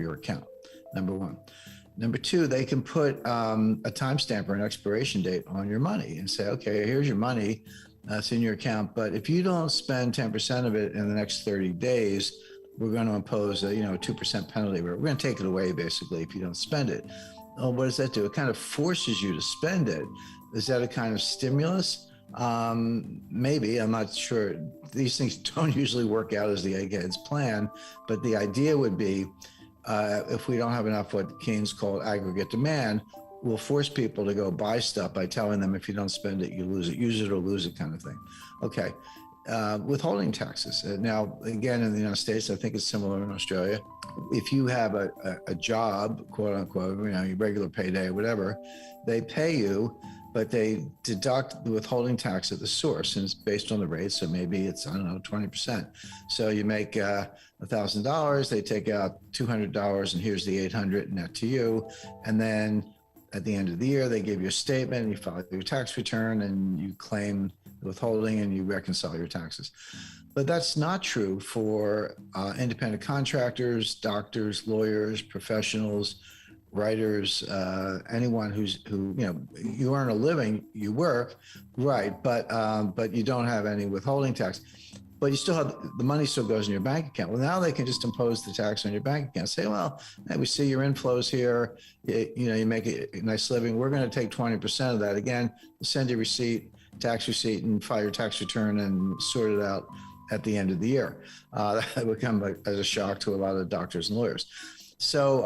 your account, number one. Number two, they can put a timestamp or an expiration date on your money and say, okay, here's your money. It's in your account. But if you don't spend 10% of it in the next 30 days, we're going to impose a 2% penalty. We're going to take it away, basically, if you don't spend it. Oh, what does that do? It kind of forces you to spend it. Is that a kind of stimulus? Maybe, I'm not sure. These things don't usually work out as the eggheads plan, but the idea would be if we don't have enough what Keynes called aggregate demand, we'll force people to go buy stuff by telling them if you don't spend it, you lose it, use it or lose it kind of thing. Okay. Withholding taxes. Now, again, in the United States, I think it's similar in Australia. If you have a job, quote unquote, your regular payday or whatever, they pay you, but they deduct the withholding tax at the source, and it's based on the rate. So maybe it's, 20%. So you make $1,000, they take out $200, and here's the $800 net to you. And then at the end of the year, they give you a statement, and you file your tax return, and you claim the withholding, and you reconcile your taxes. But that's not true for independent contractors, doctors, lawyers, professionals, writers, anyone who you earn a living, you work, right? But you don't have any withholding tax. But you still have the money still goes in your bank account. Well, now they can just impose the tax on your bank account. Say, well, hey, we see your inflows here. You make a nice living. We're going to take 20% of that. Again, we'll send you a tax receipt, and file your tax return and sort it out at the end of the year. That would come as a shock to a lot of doctors and lawyers. So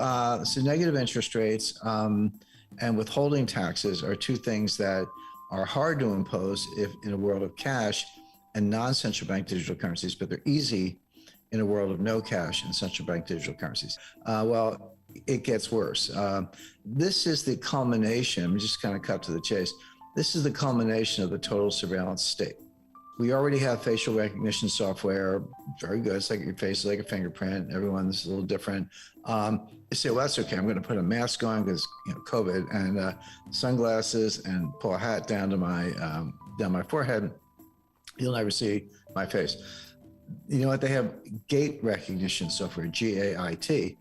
negative interest rates and withholding taxes are two things that are hard to impose if in a world of cash and non-central bank digital currencies, but they're easy in a world of no cash and central bank digital currencies. Well, it gets worse. This is the culmination, just kind of cut to the chase. This is the culmination of the total surveillance state. We already have facial recognition software, very good. It's like your face is like a fingerprint. Everyone's a little different. You say, well, that's okay. I'm going to put a mask on because COVID, and sunglasses, and pull a hat down to my forehead. You'll never see my face. You know what? They have gait recognition software, GAIT,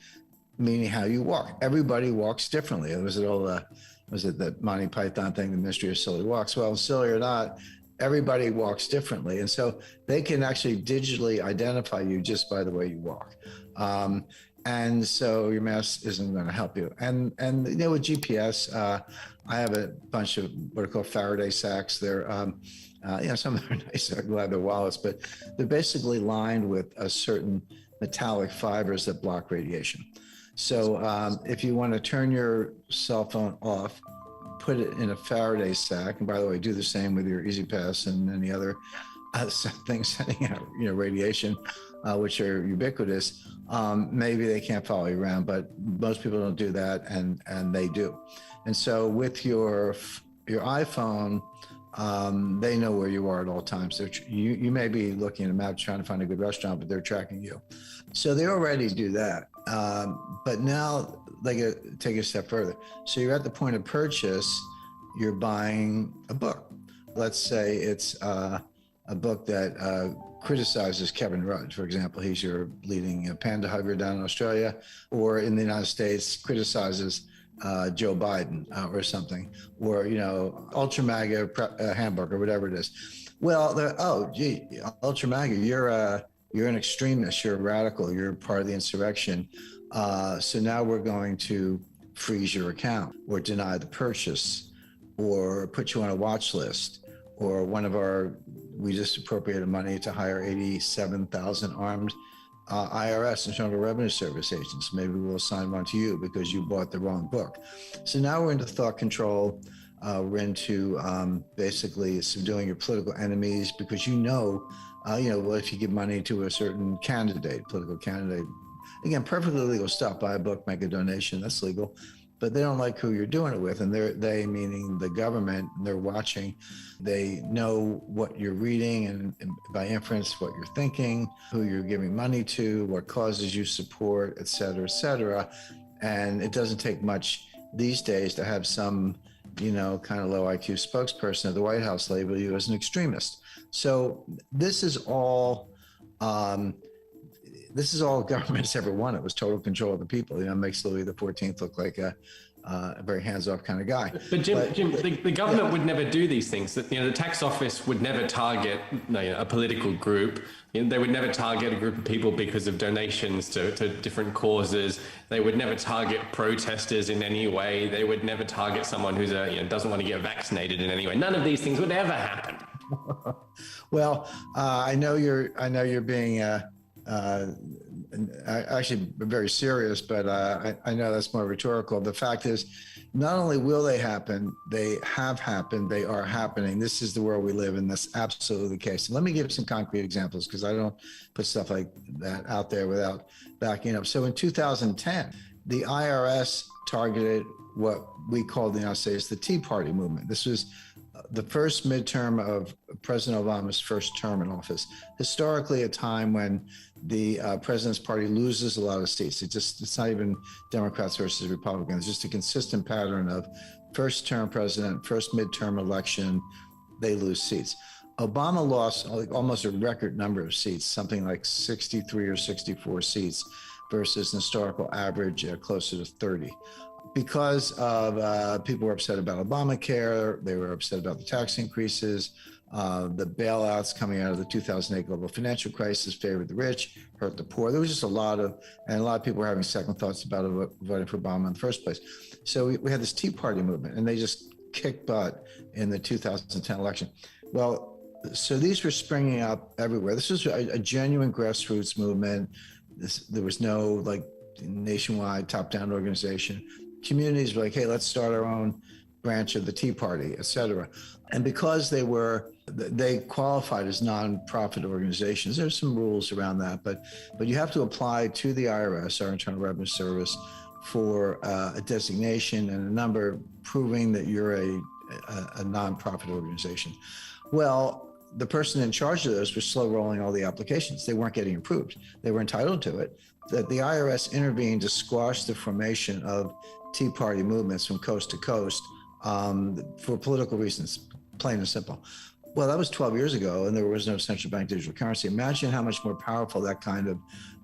meaning how you walk. Everybody walks differently. It was that Monty Python thing, the mystery of silly walks? Well, silly or not, everybody walks differently. And so they can actually digitally identify you just by the way you walk. And so your mask isn't going to help you. And with GPS, I have a bunch of what are called Faraday sacks. They're, some of them are nice, I'm glad they're wallets, but they're basically lined with a certain metallic fibers that block radiation. So if you want to turn your cell phone off, put it in a Faraday sack, and by the way, do the same with your Easy Pass and any other things sending out radiation, which are ubiquitous. Maybe they can't follow you around, but most people don't do that, and they do. And so with your iPhone, they know where you are at all times. You may be looking at a map trying to find a good restaurant, but they're tracking you. So they already do that. But now they take it a step further. So you're at the point of purchase, you're buying a book. Let's say it's a book that criticizes Kevin Rudd, for example. He's your leading panda hugger down in Australia, or in the United States, criticizes Joe Biden or something, or ultra MAGA hamburger, whatever it is. Well, ultra MAGA, you're an extremist, you're a radical, you're part of the insurrection. So now we're going to freeze your account, or deny the purchase, or put you on a watch list, or we just appropriated money to hire 87,000 armed IRS, Internal Revenue Service agents. Maybe we'll assign one to you because you bought the wrong book. So now we're into thought control. We're into basically subduing your political enemies, because well, if you give money to a certain political candidate, again, perfectly legal stuff, buy a book, make a donation, that's legal. But they don't like who you're doing it with. And they meaning the government, they're watching. They know what you're reading, and by inference, what you're thinking, who you're giving money to, what causes you support, et cetera, et cetera. And it doesn't take much these days to have some, kind of low IQ spokesperson at the White House label you as an extremist. So this is all This is all government's ever wanted, was total control of the people. Makes Louis the 14th look like a very hands-off kind of guy. But Jim, the government would never do these things. That the tax office would never target a political group. They would never target a group of people because of donations to different causes. They would never target protesters in any way. They would never target someone who's doesn't want to get vaccinated in any way. None of these things would ever happen. Well, I know you're being actually very serious, but I know that's more rhetorical. The fact is, not only will they happen, they have happened, they are happening. This is the world we live in. That's absolutely the case. And let me give some concrete examples, because I don't put stuff like that out there without backing up. So in 2010, the IRS targeted what we call in the United States the Tea Party movement. This was the first midterm of President Obama's first term in office. Historically, a time when the president's party loses a lot of seats. It's not even Democrats versus Republicans. It's just a consistent pattern of first term president, first midterm election, they lose seats. Obama lost almost a record number of seats, something like 63 or 64 seats versus an historical average closer to 30. Because of people were upset about Obamacare, they were upset about the tax increases, the bailouts coming out of the 2008 global financial crisis favored the rich, hurt the poor. There was just a lot of people were having second thoughts about voting for Obama in the first place. So we had this Tea Party movement, and they just kicked butt in the 2010 election. Well, so these were springing up everywhere. This was a genuine grassroots movement. There was no nationwide top-down organization. Communities were like, hey, let's start our own branch of the Tea Party, et cetera. And because they qualified as nonprofit organizations, there's some rules around that, but you have to apply to the IRS, our Internal Revenue Service, for a designation and a number proving that you're a nonprofit organization. Well, the person in charge of those was slow rolling all the applications. They weren't getting approved. They were entitled to it. That the IRS intervened to squash the formation of Tea Party movements from coast to coast for political reasons, plain and simple. Well, that was 12 years ago, and there was no central bank digital currency. Imagine how much more powerful that kind of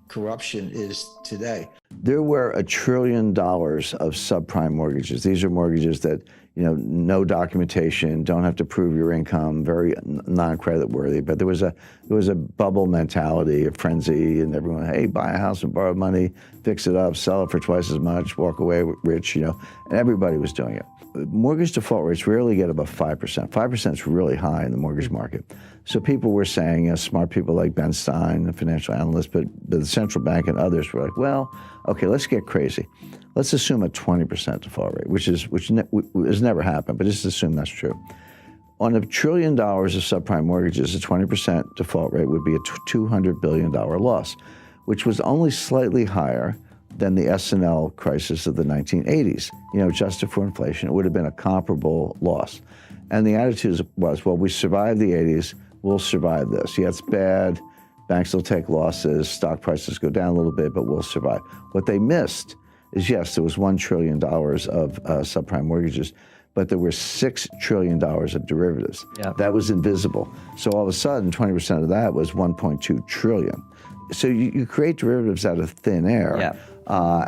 corruption is today. There were $1 trillion of subprime mortgages. These are mortgages that, no documentation, don't have to prove your income, very non-credit worthy. But there was a bubble mentality, a frenzy, and everyone, hey, buy a house and borrow money, fix it up, sell it for twice as much, walk away rich, and everybody was doing it. Mortgage default rates rarely get above 5%. 5% is really high in the mortgage market. So people were saying, smart people like Ben Stein, the financial analyst, but the central bank and others were like, well, okay, let's get crazy. Let's assume a 20% default rate, which has never happened, but just assume that's true. On $1 trillion of subprime mortgages, a 20% default rate would be a $200 billion loss, which was only slightly higher than the S&L crisis of the 1980s. Adjusted for inflation, it would have been a comparable loss. And the attitude was, well, we survived the 80s, we'll survive this. Yeah, it's bad, banks will take losses, stock prices go down a little bit, but we'll survive. What they missed is, yes, there was $1 trillion of subprime mortgages, but there were $6 trillion of derivatives. Yeah. That was invisible. So all of a sudden, 20% of that was $1.2 trillion. So you create derivatives out of thin air, yeah.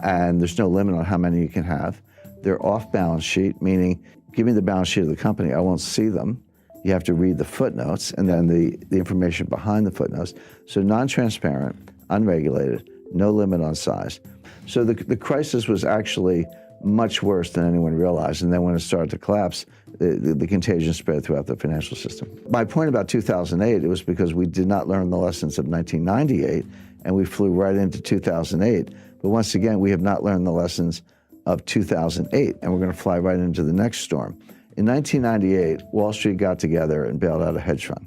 And there's no limit on how many you can have. They're off balance sheet, meaning give me the balance sheet of the company, I won't see them. You have to read the footnotes and then the information behind the footnotes. So non-transparent, unregulated, no limit on size. So the crisis was actually much worse than anyone realized. And then when it started to collapse, the contagion spread throughout the financial system. My point about 2008, it was because we did not learn the lessons of 1998, and we flew right into 2008. But once again, we have not learned the lessons of 2008, and we're going to fly right into the next storm. In 1998, Wall Street got together and bailed out a hedge fund.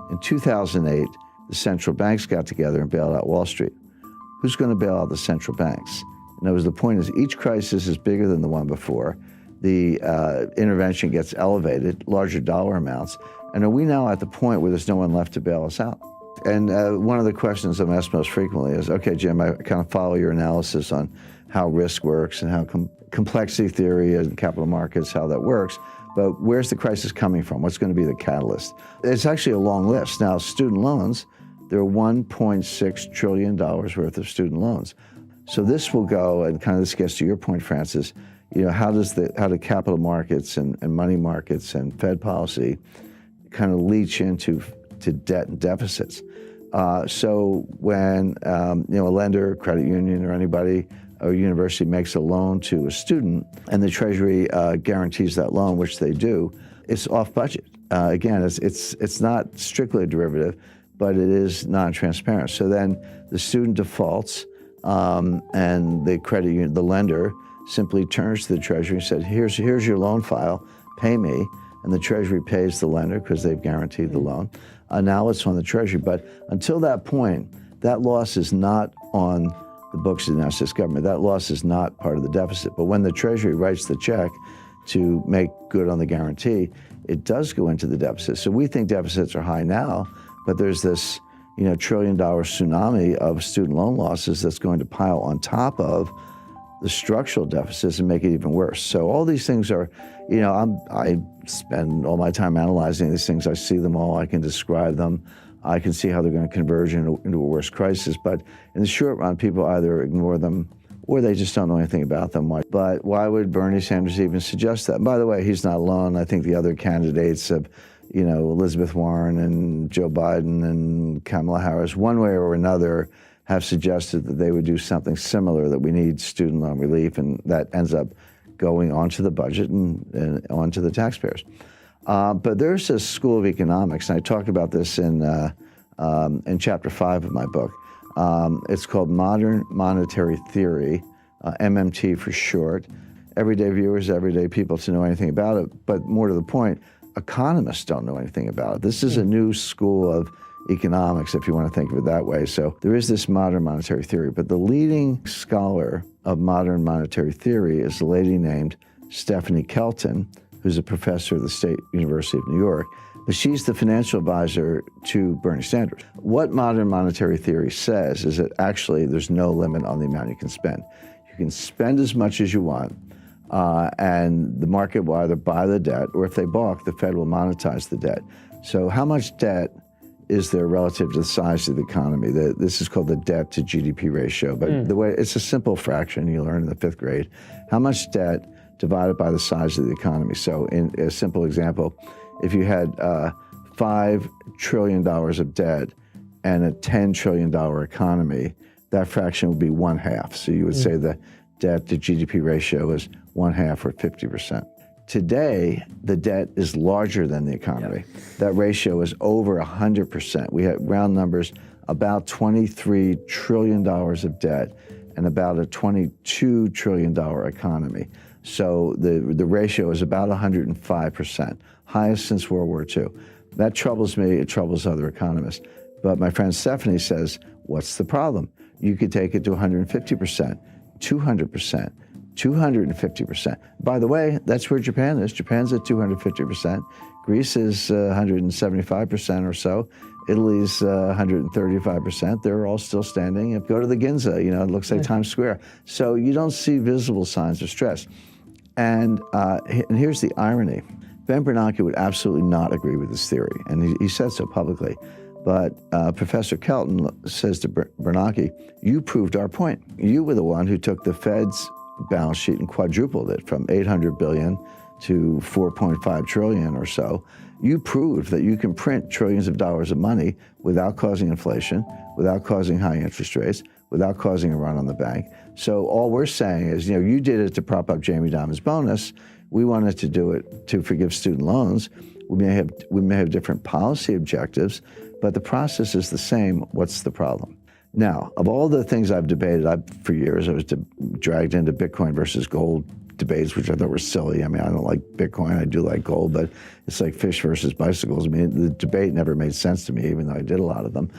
In 2008, the central banks got together and bailed out Wall Street. Who's going to bail out the central banks? In other words, the point is each crisis is bigger than the one before. The intervention gets elevated, larger dollar amounts. And are we now at the point where there's no one left to bail us out? And one of the questions I'm asked most frequently is, okay, Jim, I kind of follow your analysis on how risk works and how complexity theory and capital markets, how that works. But where's the crisis coming from? What's going to be the catalyst? It's actually a long list. Now, student loans, there are $1.6 trillion worth of student loans. So this will go, and kind of this gets to your point, Francis, how do capital markets and money markets and Fed policy kind of leach into debt and deficits? So when a lender, credit union, or anybody, or university makes a loan to a student, and the Treasury guarantees that loan, which they do, it's off budget. Again, it's not strictly a derivative, but it is non-transparent. So then the student defaults, and the credit union, the lender, simply turns to the Treasury and said, here's your loan file, pay me. And the Treasury pays the lender because they've guaranteed the loan. Now it's on the Treasury. But until that point, that loss is not on the books of the United States government. That loss is not part of the deficit. But when the Treasury writes the check to make good on the guarantee, it does go into the deficit. So we think deficits are high now, but there's this $1 trillion tsunami of student loan losses that's going to pile on top of the structural deficits and make it even worse. So all these things are, I spend all my time analyzing these things. I see them all. I can describe them. I can see how they're going to converge into a worse crisis. But in the short run, people either ignore them or they just don't know anything about them. But why would Bernie Sanders even suggest that? And by the way, he's not alone. I think the other candidates have, Elizabeth Warren and Joe Biden and Kamala Harris, one way or another, have suggested that they would do something similar, that we need student loan relief, and that ends up going onto the budget and onto the taxpayers. But there's a school of economics, and I talk about this in chapter 5 of my book. It's called Modern Monetary Theory, MMT for short. Everyday viewers, everyday people to know anything about it, but more to the point, economists don't know anything about it. This is a new school of economics, if you want to think of it that way. So there is this modern monetary theory, but the leading scholar of modern monetary theory is a lady named Stephanie Kelton, who's a professor at the State University of New York, but she's the financial advisor to Bernie Sanders. What modern monetary theory says is that actually there's no limit on the amount you can spend. You can spend as much as you want, and the market will either buy the debt, or if they balk, the Fed will monetize the debt. So how much debt is there relative to the size of the economy? This is called the debt to GDP ratio, but the way it's a simple fraction you learn in the 5th grade. How much debt divided by the size of the economy? So in a simple example, if you had $5 trillion of debt and a $10 trillion economy, that fraction would be 1/2. So you would say the debt to GDP ratio is 1/2 or 50%. Today, the debt is larger than the economy. Yeah. That ratio is over 100%. We have round numbers, about $23 trillion of debt and about a $22 trillion economy. So the ratio is about 105%, highest since World War II. That troubles me, it troubles other economists. But my friend Stephanie says, what's the problem? You could take it to 150%, 200%, 250%. By the way, that's where Japan is. Japan's at 250%. Greece is 175% or so. Italy's 135%. They're all still standing. Go to the Ginza, it looks like Times Square. So you don't see visible signs of stress. And here's the irony. Ben Bernanke would absolutely not agree with this theory, and he said so publicly. But Professor Kelton says to Bernanke, you proved our point. You were the one who took the Fed's balance sheet and quadrupled it from $800 billion to $4.5 trillion or so. You proved that you can print trillions of dollars of money without causing inflation, without causing high interest rates, without causing a run on the bank. So all we're saying is, you did it to prop up Jamie Dimon's bonus. We wanted to do it to forgive student loans. We may have different policy objectives, but the process is the same. What's the problem? Now, of all the things I've debated, for years I was dragged into Bitcoin versus gold debates, which I thought were silly. I mean, I don't like Bitcoin, I do like gold, but it's like fish versus bicycles. I mean, the debate never made sense to me, even though I did a lot of them.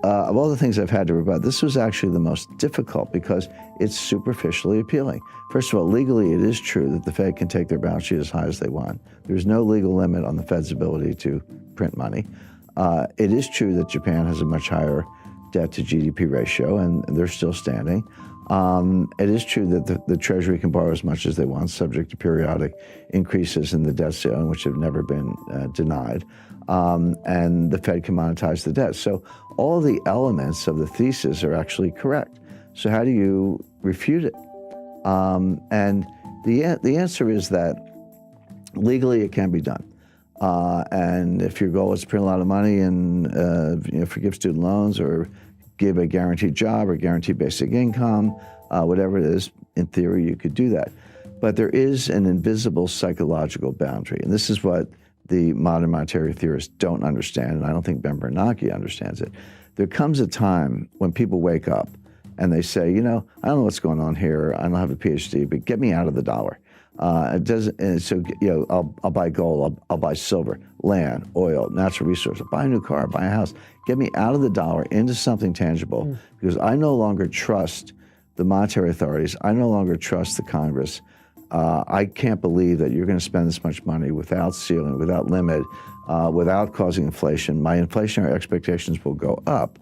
Of all the things I've had to rebut, this was actually the most difficult because it's superficially appealing. First of all, legally, it is true that the Fed can take their balance sheet as high as they want. There's no legal limit on the Fed's ability to print money. It is true that Japan has a much higher debt to GDP ratio, and they're still standing. It is true that the Treasury can borrow as much as they want, subject to periodic increases in the debt ceiling, which have never been denied. And the Fed can monetize the debt. So all the elements of the thesis are actually correct. So how do you refute it? And the answer is that legally it can be done. And if your goal is to print a lot of money and forgive student loans or give a guaranteed job or guaranteed basic income, whatever it is, in theory you could do that. But there is an invisible psychological boundary, and this is what the modern monetary theorists don't understand, and I don't think Ben Bernanke understands it. There comes a time when people wake up and they say, I don't know what's going on here. I don't have a PhD, but get me out of the dollar. It doesn't. And so, I'll buy gold. I'll buy silver, land, oil, natural resources. I'll buy a new car. Buy a house. Get me out of the dollar into something tangible, because I no longer trust the monetary authorities. I no longer trust the Congress. I can't believe that you're going to spend this much money without ceiling, without limit, without causing inflation. My inflationary expectations will go up.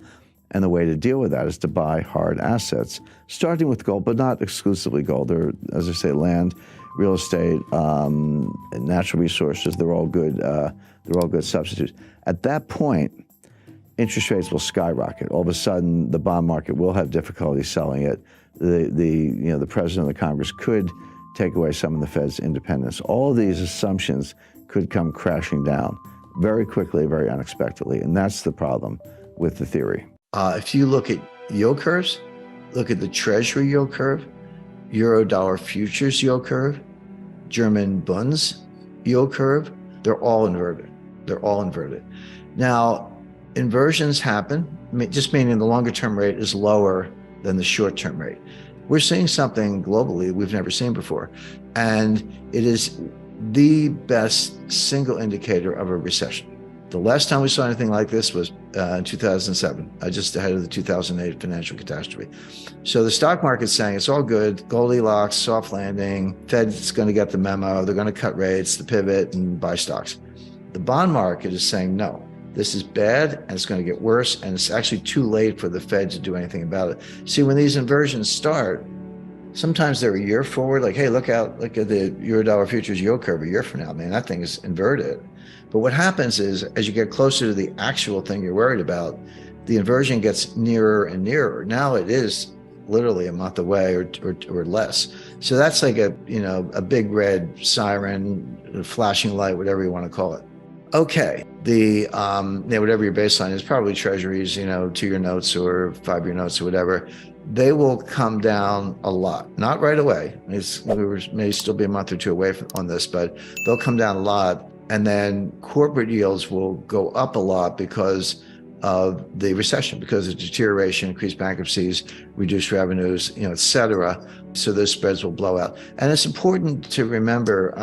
And the way to deal with that is to buy hard assets, starting with gold, but not exclusively gold. There are, as I say, land, real estate, natural resources. They're all good. They're all good substitutes. At that point, interest rates will skyrocket. All of a sudden, the bond market will have difficulty selling it. The president of the Congress could take away some of the Fed's independence. All of these assumptions could come crashing down very quickly, very unexpectedly, and that's the problem with the theory. If you look at yield curves, look at the Treasury yield curve, Euro-dollar futures yield curve, German Bunds yield curve, they're all inverted. They're all inverted. Now, inversions happen, just meaning the longer-term rate is lower than the short-term rate. We're seeing something globally we've never seen before, and it is the best single indicator of a recession. The last time we saw anything like this was in 2007, just ahead of the 2008 financial catastrophe. So the stock market's saying it's all good, Goldilocks, soft landing, Fed's going to get the memo, they're going to cut rates, the pivot, and buy stocks. The bond market is saying, no, this is bad, and it's going to get worse, and it's actually too late for the Fed to do anything about it. See, when these inversions start, sometimes they're a year forward, like, hey, look at the Euro-dollar futures yield curve a year from now, man, that thing is inverted. But what happens is, as you get closer to the actual thing you're worried about, the inversion gets nearer and nearer. Now it is literally a month away or less. So that's like a big red siren, flashing light, whatever you want to call it. Okay, whatever your baseline is, probably treasuries, 2-year notes or 5-year notes or whatever, they will come down a lot. Not right away. We may still be a month or two away on this, but they'll come down a lot. And then corporate yields will go up a lot because of the recession, because of deterioration, increased bankruptcies, reduced revenues, et cetera. So those spreads will blow out. And it's important to remember,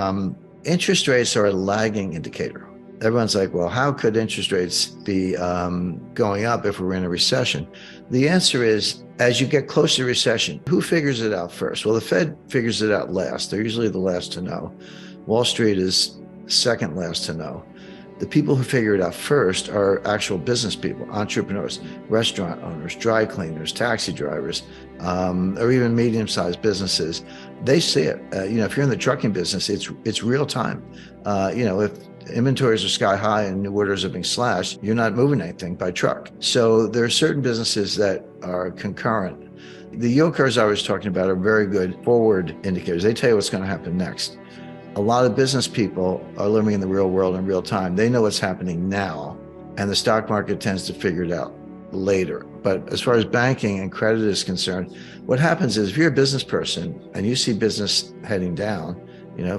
interest rates are a lagging indicator. Everyone's like, well, how could interest rates be going up if we're in a recession? The answer is, as you get close to recession, who figures it out first? Well, the Fed figures it out last. They're usually the last to know. Wall Street is second last to know. The people who figure it out first are actual business people, entrepreneurs, restaurant owners, dry cleaners, taxi drivers, or even medium-sized businesses. They see it. If you're in the trucking business, it's real time. If inventories are sky high and new orders are being slashed, you're not moving anything by truck. So there are certain businesses that are concurrent. The yield curves I was talking about are very good forward indicators. They tell you what's going to happen next. A lot of business people are living in the real world in real time. They know what's happening now, and the stock market tends to figure it out later. But as far as banking and credit is concerned, what happens is, if you're a business person and you see business heading down,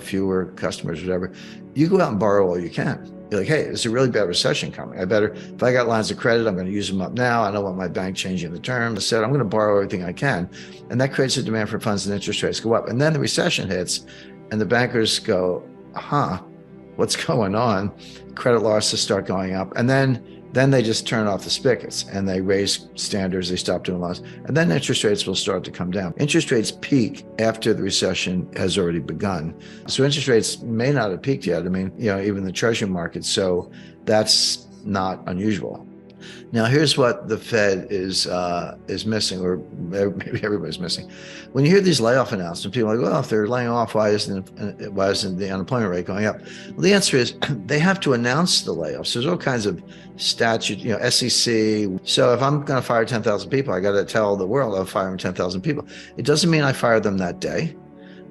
fewer customers, whatever, you go out and borrow all you can. You're like, hey, it's a really bad recession coming. If I got lines of credit, I'm going to use them up now. I don't want my bank changing the terms. I said, I'm going to borrow everything I can. And that creates a demand for funds, and interest rates go up. And then the recession hits, and the bankers go, what's going on? Credit losses start going up. And then they just turn off the spigots and they raise standards, they stop doing loans. And then interest rates will start to come down. Interest rates peak after the recession has already begun. So interest rates may not have peaked yet. Even the treasury market. So that's not unusual. Now, here's what the Fed is missing, or maybe everybody's missing. When you hear these layoff announcements, people are like, well, if they're laying off, why isn't the unemployment rate going up? Well, the answer is they have to announce the layoffs. There's all kinds of statute, SEC. So if I'm going to fire 10,000 people, I got to tell the world I'm firing 10,000 people. It doesn't mean I fire them that day.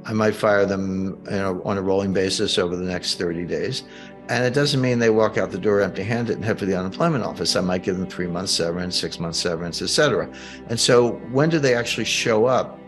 I might fire them, on a rolling basis over the next 30 days. And it doesn't mean they walk out the door empty-handed and head for the unemployment office. I might give them 3 months severance, 6 months severance, et cetera. And so when do they actually show up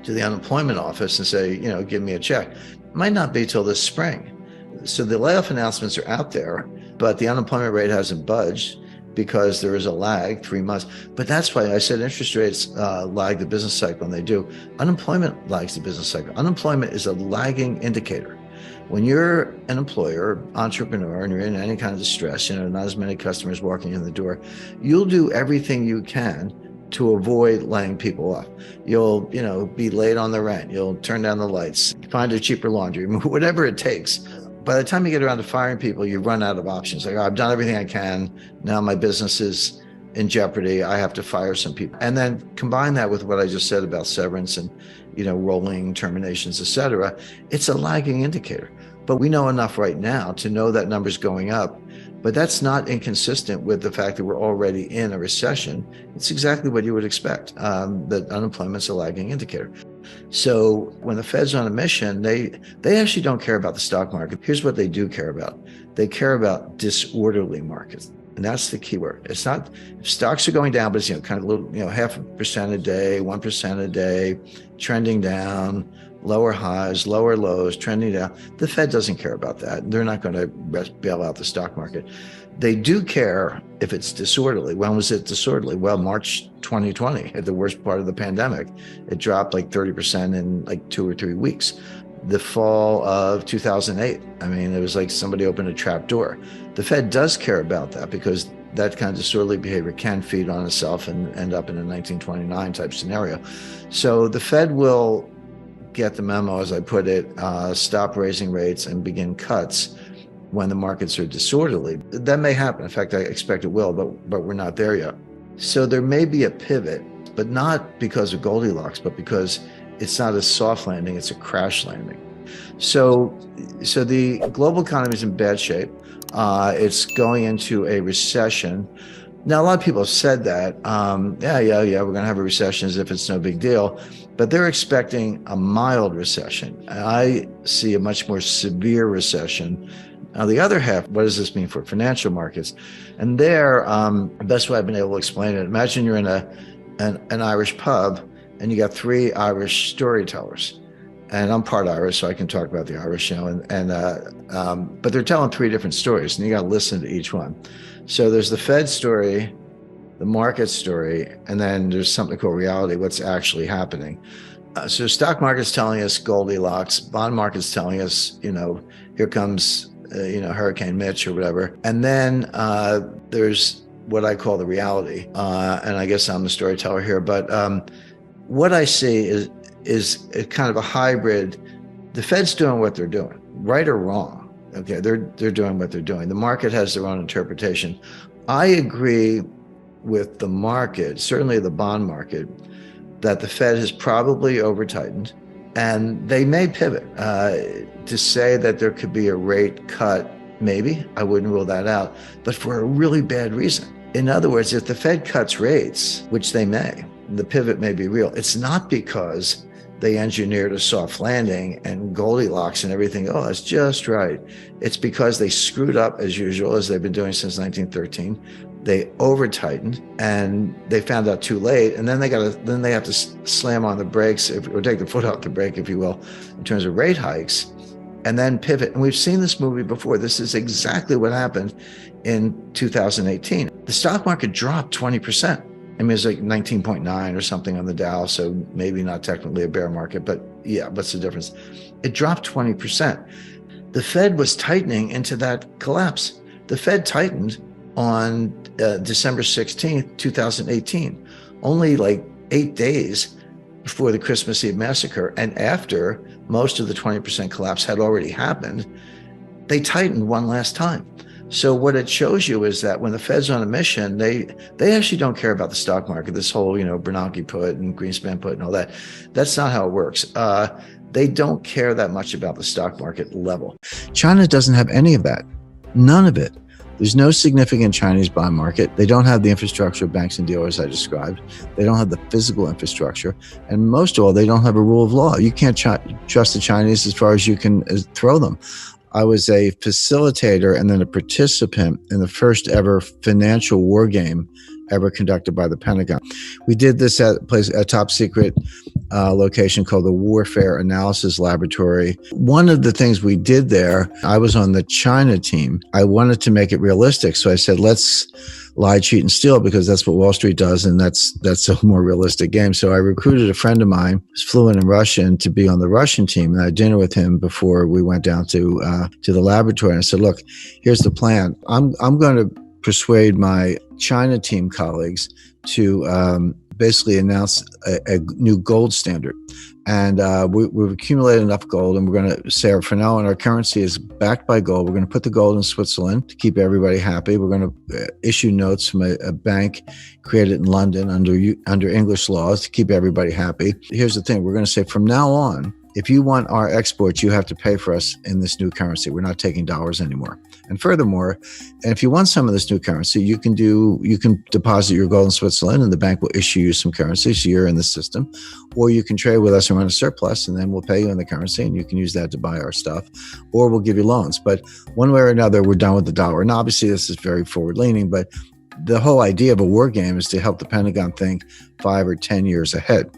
to the unemployment office and say, give me a check? It might not be till this spring. So the layoff announcements are out there, but the unemployment rate hasn't budged because there is a lag, 3 months. But that's why I said interest rates lag the business cycle, and they do. Unemployment lags the business cycle. Unemployment is a lagging indicator. When you're an employer, entrepreneur, and you're in any kind of distress, not as many customers walking in the door, you'll do everything you can to avoid laying people off. You'll, be late on the rent. You'll turn down the lights, find a cheaper laundry, whatever it takes. By the time you get around to firing people, you run out of options. Like, I've done everything I can. Now my business is in jeopardy. I have to fire some people. And then combine that with what I just said about severance and, rolling terminations, et cetera. It's a lagging indicator. But we know enough right now to know that number's going up. But that's not inconsistent with the fact that we're already in a recession. It's exactly what you would expect, that unemployment's a lagging indicator. So when the Fed's on a mission, they actually don't care about the stock market. Here's what they do care about. They care about disorderly markets. And that's the key word. It's not, if stocks are going down, but it's, kind of little, 0.5% a day, 1% a day, trending down, lower highs, lower lows, trending down. The Fed doesn't care about that. They're not going to bail out the stock market. They do care if it's disorderly. When was it disorderly? Well, March 2020, at the worst part of the pandemic. It dropped like 30% in like 2 or 3 weeks. The fall of 2008, it was like somebody opened a trap door. The Fed does care about that because that kind of disorderly behavior can feed on itself and end up in a 1929 type scenario. So the Fed will get the memo, as I put it, stop raising rates and begin cuts when the markets are disorderly. That may happen. In fact, I expect it will, but we're not there yet. So there may be a pivot, but not because of Goldilocks, but because it's not a soft landing, it's a crash landing. So the global economy is in bad shape. It's going into a recession. Now, a lot of people have said that, we're going to have a recession as if it's no big deal, but they're expecting a mild recession. I see a much more severe recession. Now, the other half, what does this mean for financial markets? And there, the best way I've been able to explain it, imagine you're in an Irish pub and you got 3 Irish storytellers. And I'm part Irish, so I can talk about the Irish, but they're telling 3 different stories, and you got to listen to each one. So there's the Fed story, the market story, and then there's something called reality, what's actually happening. So stock market's telling us Goldilocks, bond market's telling us, here comes, Hurricane Mitch or whatever. And then there's what I call the reality. And I guess I'm the storyteller here, but what I see is a kind of a hybrid. The Fed's doing what they're doing, right or wrong. Okay, they're doing what they're doing. The market has their own interpretation. I agree with the market, certainly the bond market, that the Fed has probably over-tightened, and they may pivot to say that there could be a rate cut. Maybe, I wouldn't rule that out, but for a really bad reason. In other words, if the Fed cuts rates, which they may, the pivot may be real. It's not because they engineered a soft landing and Goldilocks and everything. Oh, that's just right. It's because they screwed up as usual, as they've been doing since 1913. They over-tightened and they found out too late. And then they have to slam on the brakes or take the foot off the brake, if you will, in terms of rate hikes, and then pivot. And we've seen this movie before. This is exactly what happened in 2018. The stock market dropped 20%. It was like 19.9 or something on the Dow, so maybe not technically a bear market, but yeah, what's the difference? It dropped 20%. The Fed was tightening into that collapse. The Fed tightened on December 16th, 2018, only like 8 days before the Christmas Eve massacre, and after most of the 20% collapse had already happened. They tightened one last time. So what it shows you is that when the Fed's on a mission, they actually don't care about the stock market. This whole, Bernanke put and Greenspan put and all that. That's not how it works. They don't care that much about the stock market level. China doesn't have any of that. None of it. There's no significant Chinese bond market. They don't have the infrastructure of banks and dealers I described. They don't have the physical infrastructure. And most of all, they don't have a rule of law. You can't trust the Chinese as far as you can throw them. I was a facilitator and then a participant in the first ever financial war game ever conducted by the Pentagon. We did this at a top secret location called the Warfare Analysis Laboratory. One of the things we did there, I was on the China team. I wanted to make it realistic. So I said, let's lie, cheat, and steal, because that's what Wall Street does, and that's a more realistic game. So I recruited a friend of mine who's fluent in Russian to be on the Russian team, and I had dinner with him before we went down to the laboratory. And I said, look, here's the plan. I'm going to persuade my China team colleagues to basically announce a new gold standard. And we've accumulated enough gold, and we're going to say, for now on, our currency is backed by gold. We're going to put the gold in Switzerland to keep everybody happy. We're going to issue notes from a bank created in London under English laws to keep everybody happy. Here's the thing. We're going to say, from now on, if you want our exports, you have to pay for us in this new currency. We're not taking dollars anymore. And furthermore, and if you want some of this new currency, you can deposit your gold in Switzerland and the bank will issue you some currency, so you're in the system. Or you can trade with us and run a surplus, and then we'll pay you in the currency and you can use that to buy our stuff, or we'll give you loans. But one way or another, we're done with the dollar. And obviously this is very forward leaning, but the whole idea of a war game is to help the Pentagon think 5 or 10 years ahead.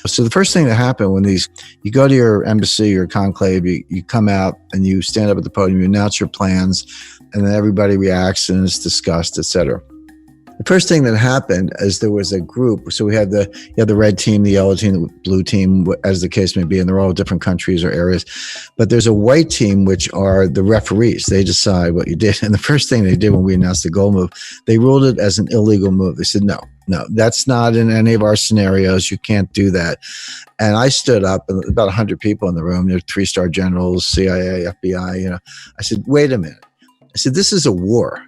So the first thing that happened when you go to your embassy or conclave, you come out and you stand up at the podium, you announce your plans, and then everybody reacts and it's discussed, etc. The first thing that happened is there was a group. So we had the red team, the yellow team, the blue team, as the case may be, and they're all different countries or areas. But there's a white team, which are the referees. They decide what you did. And the first thing they did when we announced the gold move, they ruled it as an illegal move. They said, no, that's not in any of our scenarios. You can't do that. And I stood up, and about 100 people in the room, there were 3-star generals, CIA, FBI, I said, wait a minute. I said, this is a war.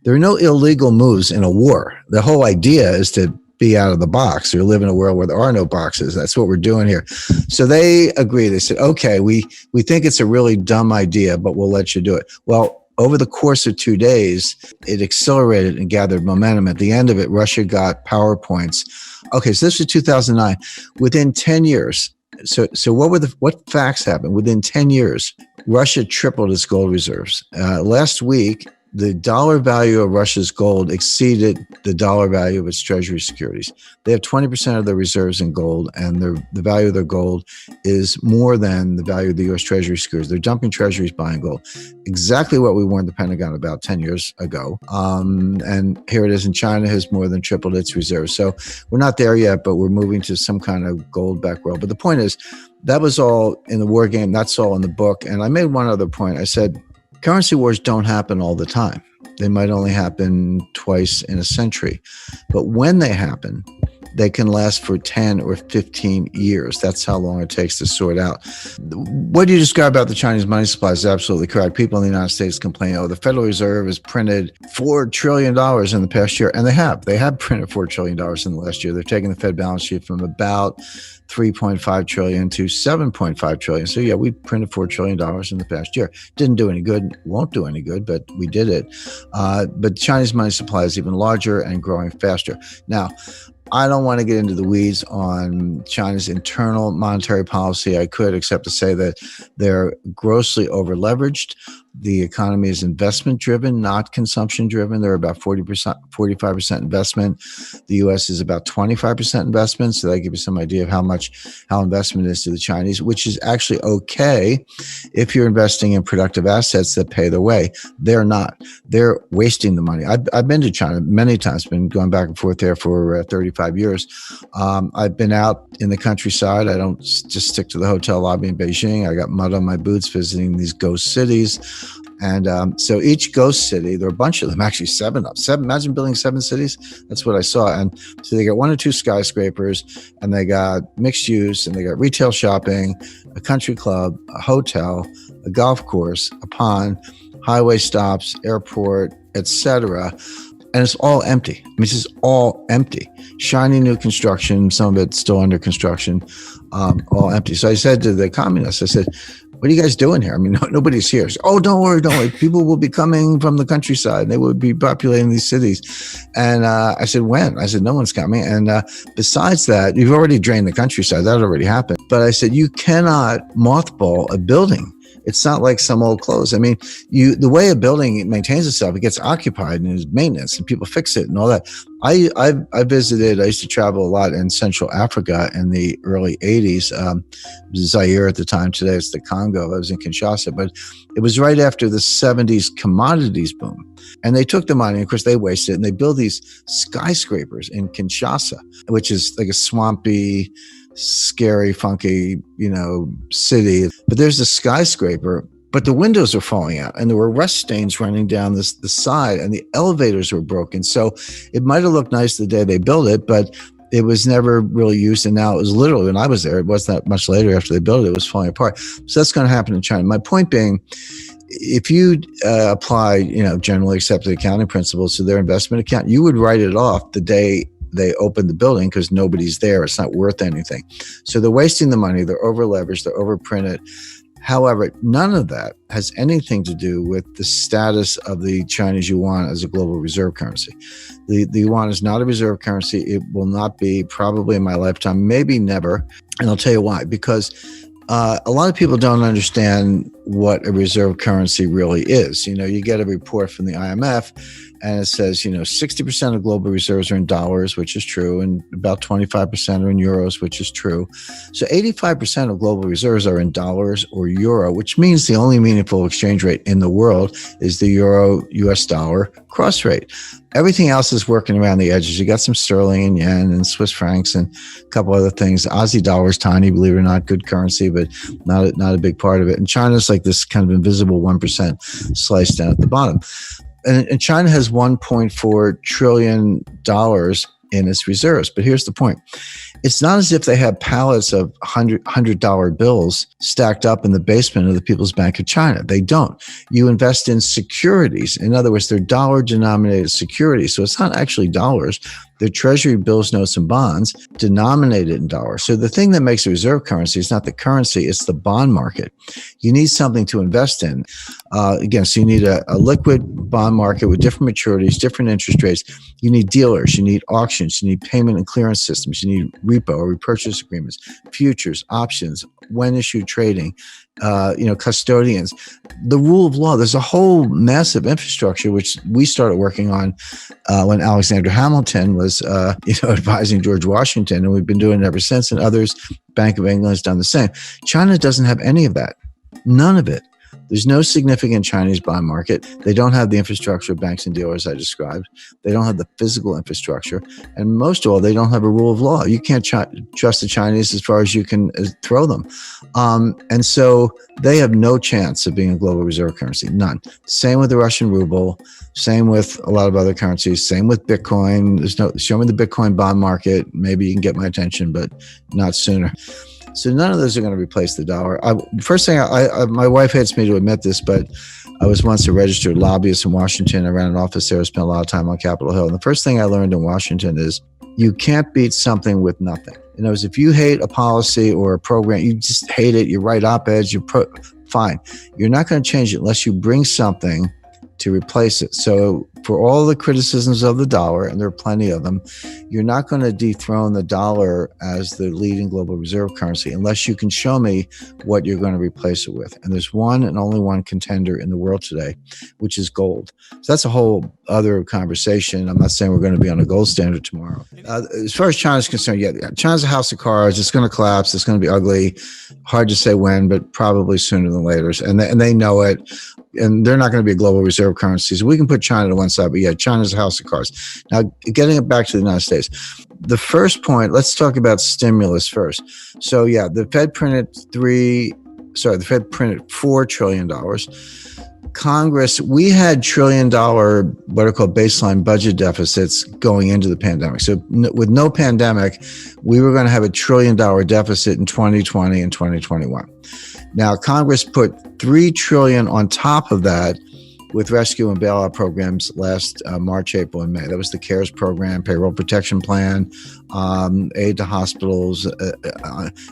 There are no illegal moves in a war. The whole idea is to be out of the box or live in a world where there are no boxes. That's what we're doing here. So they agreed. They said, okay, we think it's a really dumb idea, but we'll let you do it. Well, over the course of 2 days, it accelerated and gathered momentum. At the end of it, Russia got PowerPoints. Okay, so this was 2009. Within 10 years, so what facts happened? Within 10 years, Russia tripled its gold reserves. Last week, the dollar value of Russia's gold exceeded the dollar value of its treasury securities. They have 20% of their reserves in gold, and the value of their gold is more than the value of the U.S. treasury securities. They're dumping treasuries, buying gold. Exactly what we warned the Pentagon about 10 years ago. And here it is, and China has more than tripled its reserves. So we're not there yet, but we're moving to some kind of gold-backed world. But the point is, that was all in the war game. That's all in the book. And I made one other point. I said, currency wars don't happen all the time. They might only happen twice in a century. But when they happen, they can last for 10 or 15 years. That's how long it takes to sort out. What you describe about the Chinese money supply is absolutely correct. People in the United States complain, the Federal Reserve has printed $4 trillion in the past year. And they have printed $4 trillion in the last year. They've taken the Fed balance sheet from about 3.5 trillion to 7.5 trillion. So yeah, we printed $4 trillion in the past year. Didn't do any good, won't do any good, but we did it. But Chinese money supply is even larger and growing faster. Now, I don't want to get into the weeds on China's internal monetary policy. I could, except to say that they're grossly over-leveraged. The economy is investment-driven, not consumption-driven. They're about 45% investment. The U.S. is about 25% investment. So that gives you some idea of how investment is to the Chinese, which is actually okay if you're investing in productive assets that pay the way. They're not. They're wasting the money. I've been to China many times, been going back and forth there for 35 years. I've been out in the countryside. I don't just stick to the hotel lobby in Beijing. I got mud on my boots visiting these ghost cities. And so each ghost city, there are a bunch of them, actually seven. Imagine building 7 cities. That's what I saw. And so they got 1 or 2 skyscrapers, and they got mixed use, and they got retail shopping, a country club, a hotel, a golf course, a pond, highway stops, airport, etc. And it's all empty. I mean, it's just all empty. Shiny new construction, some of it's still under construction, all empty. So I said to the communists, I said, what are you guys doing here? I mean, nobody's here. So, oh, don't worry. People will be coming from the countryside. They will be populating these cities. And I said, when? I said, no one's coming. And besides that, you've already drained the countryside. That already happened. But I said, you cannot mothball a building. It's not like some old clothes. I mean, the way a building maintains itself, it gets occupied and there's maintenance and people fix it and all that. I visited, I used to travel a lot in Central Africa in the early 80s. It was Zaire at the time. Today it's the Congo. I was in Kinshasa, but it was right after the 70s commodities boom. And they took the money, of course they wasted it, and they built these skyscrapers in Kinshasa, which is like a swampy, scary, funky, city. But there's a skyscraper, but the windows are falling out and there were rust stains running down the side and the elevators were broken. So it might have looked nice the day they built it, but it was never really used. And now it was literally, when I was there, it wasn't that much later after they built it, it was falling apart. So that's going to happen in China. My point being, if you apply, generally accepted accounting principles to their investment account, you would write it off the day they open the building because nobody's there. It's not worth anything. So they're wasting the money. They're over leveraged. They're overprinted. However, none of that has anything to do with the status of the Chinese yuan as a global reserve currency. The yuan is not a reserve currency. It will not be probably in my lifetime, maybe never. And I'll tell you why. Because a lot of people don't understand what a reserve currency really is. You get a report from the IMF and it says, 60% of global reserves are in dollars, which is true, and about 25% are in euros, which is true. So 85% of global reserves are in dollars or euro, which means the only meaningful exchange rate in the world is the euro US dollar cross rate. Everything else is working around the edges. You got some sterling and yen and Swiss francs and a couple other things. Aussie dollar is tiny, believe it or not, good currency, but not a big part of it. And China's like this kind of invisible 1% sliced down at the bottom. And China has $1.4 trillion in its reserves. But here's the point. It's not as if they have pallets of $100 bills stacked up in the basement of the People's Bank of China. They don't. You invest in securities. In other words, they're dollar-denominated securities. So it's not actually dollars. They're treasury bills, notes, and bonds denominated in dollars. So the thing that makes a reserve currency is not the currency, it's the bond market. You need something to invest in. Again, so you need a liquid bond market with different maturities, different interest rates. You need dealers, you need auctions, you need payment and clearance systems, you need repo or repurchase agreements, futures, options, when issued trading, custodians, the rule of law. There's a whole massive infrastructure, which we started working on when Alexander Hamilton was, advising George Washington, and we've been doing it ever since. And others, Bank of England has done the same. China doesn't have any of that, none of it. There's no significant Chinese bond market. They don't have the infrastructure of banks and dealers I described. They don't have the physical infrastructure. And most of all, they don't have a rule of law. You can't trust the Chinese as far as you can throw them. And so they have no chance of being a global reserve currency, none. Same with the Russian ruble, same with a lot of other currencies, same with Bitcoin. Show me the Bitcoin bond market. Maybe you can get my attention, but not sooner. So none of those are going to replace the dollar. First thing, my wife hates me to admit this, but I was once a registered lobbyist in Washington. I ran an office there. I spent a lot of time on Capitol Hill. And the first thing I learned in Washington is you can't beat something with nothing. In other words, if you hate a policy or a program, you just hate it, you write op-eds, fine. You're not going to change it unless you bring something to replace it. So for all the criticisms of the dollar, and there are plenty of them, you're not going to dethrone the dollar as the leading global reserve currency unless you can show me what you're going to replace it with. And there's one and only one contender in the world today, which is gold. So that's a whole other conversation. I'm not saying we're going to be on a gold standard tomorrow. As far as China's concerned, China's a house of cards. It's going to collapse. It's going to be ugly. Hard to say when, but probably sooner than later. And they know it. And they're not going to be a global reserve currency. So we can put China to one side, but China's a house of cards. Now, getting it back to the United States, the first point, let's talk about stimulus first. So the Fed printed $4 trillion. Congress, we had $1 trillion, what are called baseline budget deficits going into the pandemic. So with no pandemic, we were going to have $1 trillion deficit in 2020 and 2021. Now, Congress put $3 trillion on top of that with rescue and bailout programs last March, April, and May. That was the CARES program, payroll protection plan, aid to hospitals,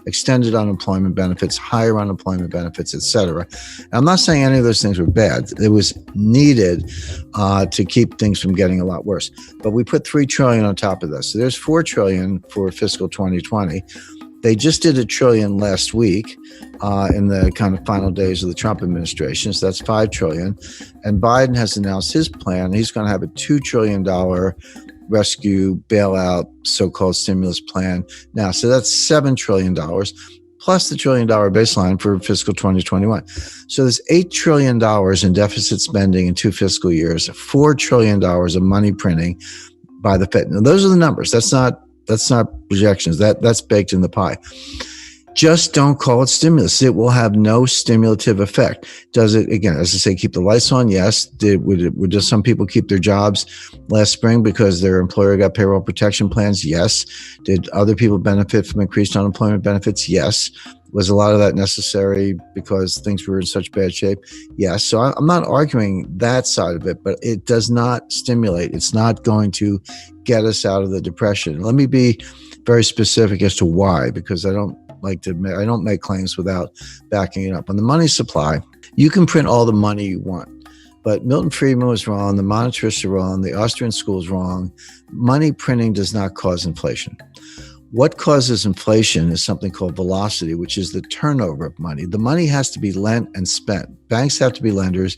extended unemployment benefits, higher unemployment benefits, et cetera. I'm not saying any of those things were bad. It was needed to keep things from getting a lot worse. But we put $3 trillion on top of this. So there's $4 trillion for fiscal 2020. They just did $1 trillion last week in the kind of final days of the Trump administration. So that's $5 trillion. And Biden has announced his plan. He's going to have a $2 trillion rescue bailout, so-called stimulus plan now. So that's $7 trillion plus the $1 trillion baseline for fiscal 2021. So there's $8 trillion in deficit spending in 2 fiscal years, $4 trillion of money printing by the Fed. Now, those are the numbers. That's not projections. That's baked in the pie. Just don't call it stimulus. It will have no stimulative effect. Does it, again, as I say, keep the lights on? Yes. Would some people keep their jobs last spring because their employer got payroll protection plans? Yes. Did other people benefit from increased unemployment benefits? Yes. Was a lot of that necessary because things were in such bad shape? Yes. So I'm not arguing that side of it, but it does not stimulate. It's not going to get us out of the depression. Let me be very specific as to why, because I don't make claims without backing it up. On the money supply, you can print all the money you want, but Milton Friedman was wrong. The monetarists are wrong. The Austrian school is wrong. Money printing does not cause inflation. What causes inflation is something called velocity, which is the turnover of money. The money has to be lent and spent. Banks have to be lenders.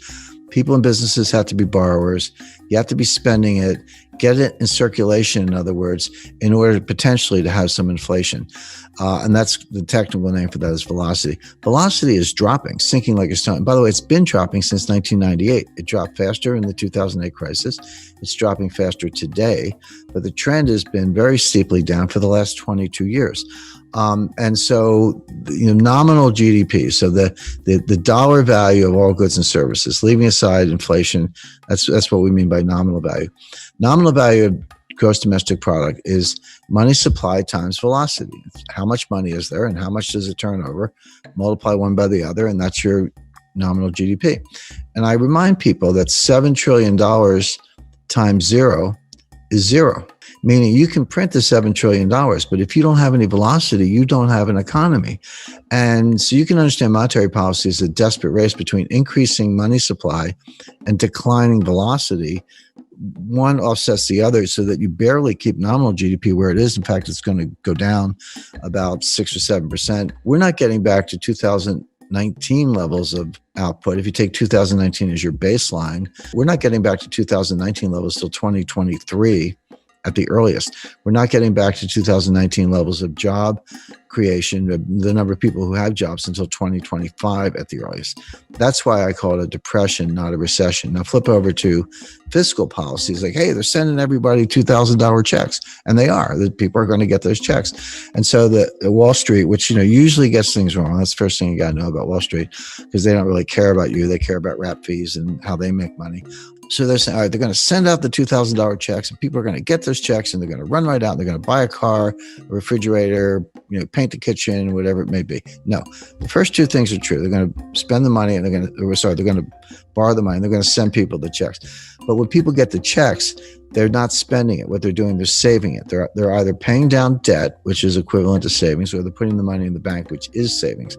People and businesses have to be borrowers. You have to be spending it, get it in circulation, in other words, in order potentially to have some inflation. And that's the technical name for that is velocity. Velocity is dropping, sinking like a stone. By the way, it's been dropping since 1998. It dropped faster in the 2008 crisis. It's dropping faster today, but the trend has been very steeply down for the last 22 years. And so, nominal GDP, so the dollar value of all goods and services, leaving aside inflation, that's what we mean by nominal value. Nominal value of gross domestic product is money supply times velocity. How much money is there and how much does it turn over? Multiply one by the other, and that's your nominal GDP. And I remind people that $7 trillion times zero is zero. Meaning you can print the $7 trillion, but if you don't have any velocity, you don't have an economy. And so you can understand monetary policy as a desperate race between increasing money supply and declining velocity. One offsets the other so that you barely keep nominal GDP where it is. In fact, it's going to go down about 6 or 7%. We're not getting back to 2019 levels of output. If you take 2019 as your baseline, we're not getting back to 2019 levels till 2023. At the earliest. We're not getting back to 2019 levels of job creation, the number of people who have jobs, until 2025 at the earliest. That's why I call it a depression, not a recession. Now flip over to fiscal policies. Like, hey, they're sending everybody $2,000 checks, and they are. The people are going to get those checks. And so the Wall Street, which usually gets things wrong. That's the first thing you got to know about Wall Street, because they don't really care about you. They care about rap fees and how they make money. So they're saying, all right, they're going to send out the $2,000 checks, and people are going to get those checks, and they're going to run right out. And they're going to buy a car, a refrigerator, paint the kitchen, whatever it may be. No, the first two things are true. They're going to spend the money, and they're going to borrow the money, and they're going to send people the checks. But when people get the checks, they're not spending it. What they're doing, they're saving it. They're either paying down debt, which is equivalent to savings, or they're putting the money in the bank, which is savings.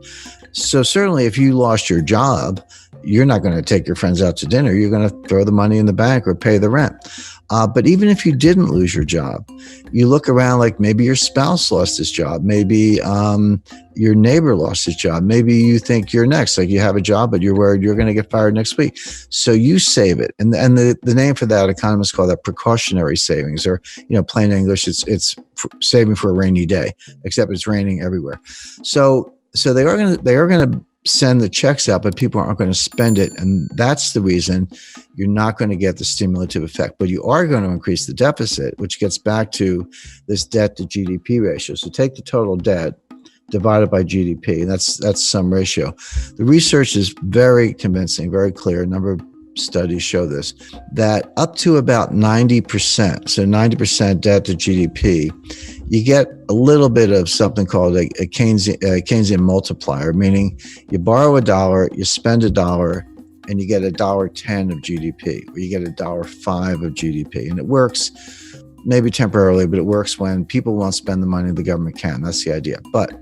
So certainly if you lost your job, you're not going to take your friends out to dinner. You're going to throw the money in the bank or pay the rent. But even if you didn't lose your job, you look around, like maybe your spouse lost his job. Maybe your neighbor lost his job. Maybe you think you're next, like you have a job, but you're worried you're going to get fired next week. So you save it. And the name for that, economists call that precautionary savings, or, plain English, it's saving for a rainy day, except it's raining everywhere. So they are going to send the checks out, but people aren't going to spend it. And that's the reason you're not going to get the stimulative effect. But you are going to increase the deficit, which gets back to this debt to GDP ratio. So take the total debt divided by GDP. That's some ratio. The research is very convincing, very clear. A number of studies show this, that up to about 90%, so 90% debt to GDP, you get a little bit of something called a Keynesian multiplier, meaning you borrow $1, you spend $1, and you get $1.10 of GDP, or you get $1.05 of GDP. And it works maybe temporarily, but it works when people won't spend the money the government can. That's the idea. But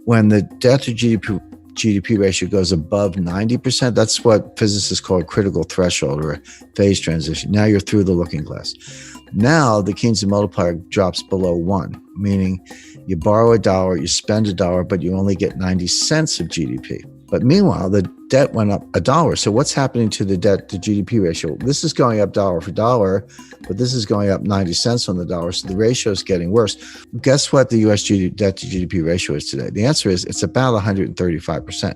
when the debt to GDP ratio goes above 90%, that's what physicists call a critical threshold or a phase transition. Now you're through the looking glass. Now the Keynesian multiplier drops below 1, meaning you borrow $1, you spend $1, but you only get 90 cents of GDP. But meanwhile, the debt went up $1. So what's happening to the debt to GDP ratio? This is going up dollar for dollar, but this is going up 90 cents on the dollar. So the ratio is getting worse. Guess what the US debt to GDP ratio is today? The answer is it's about 135%.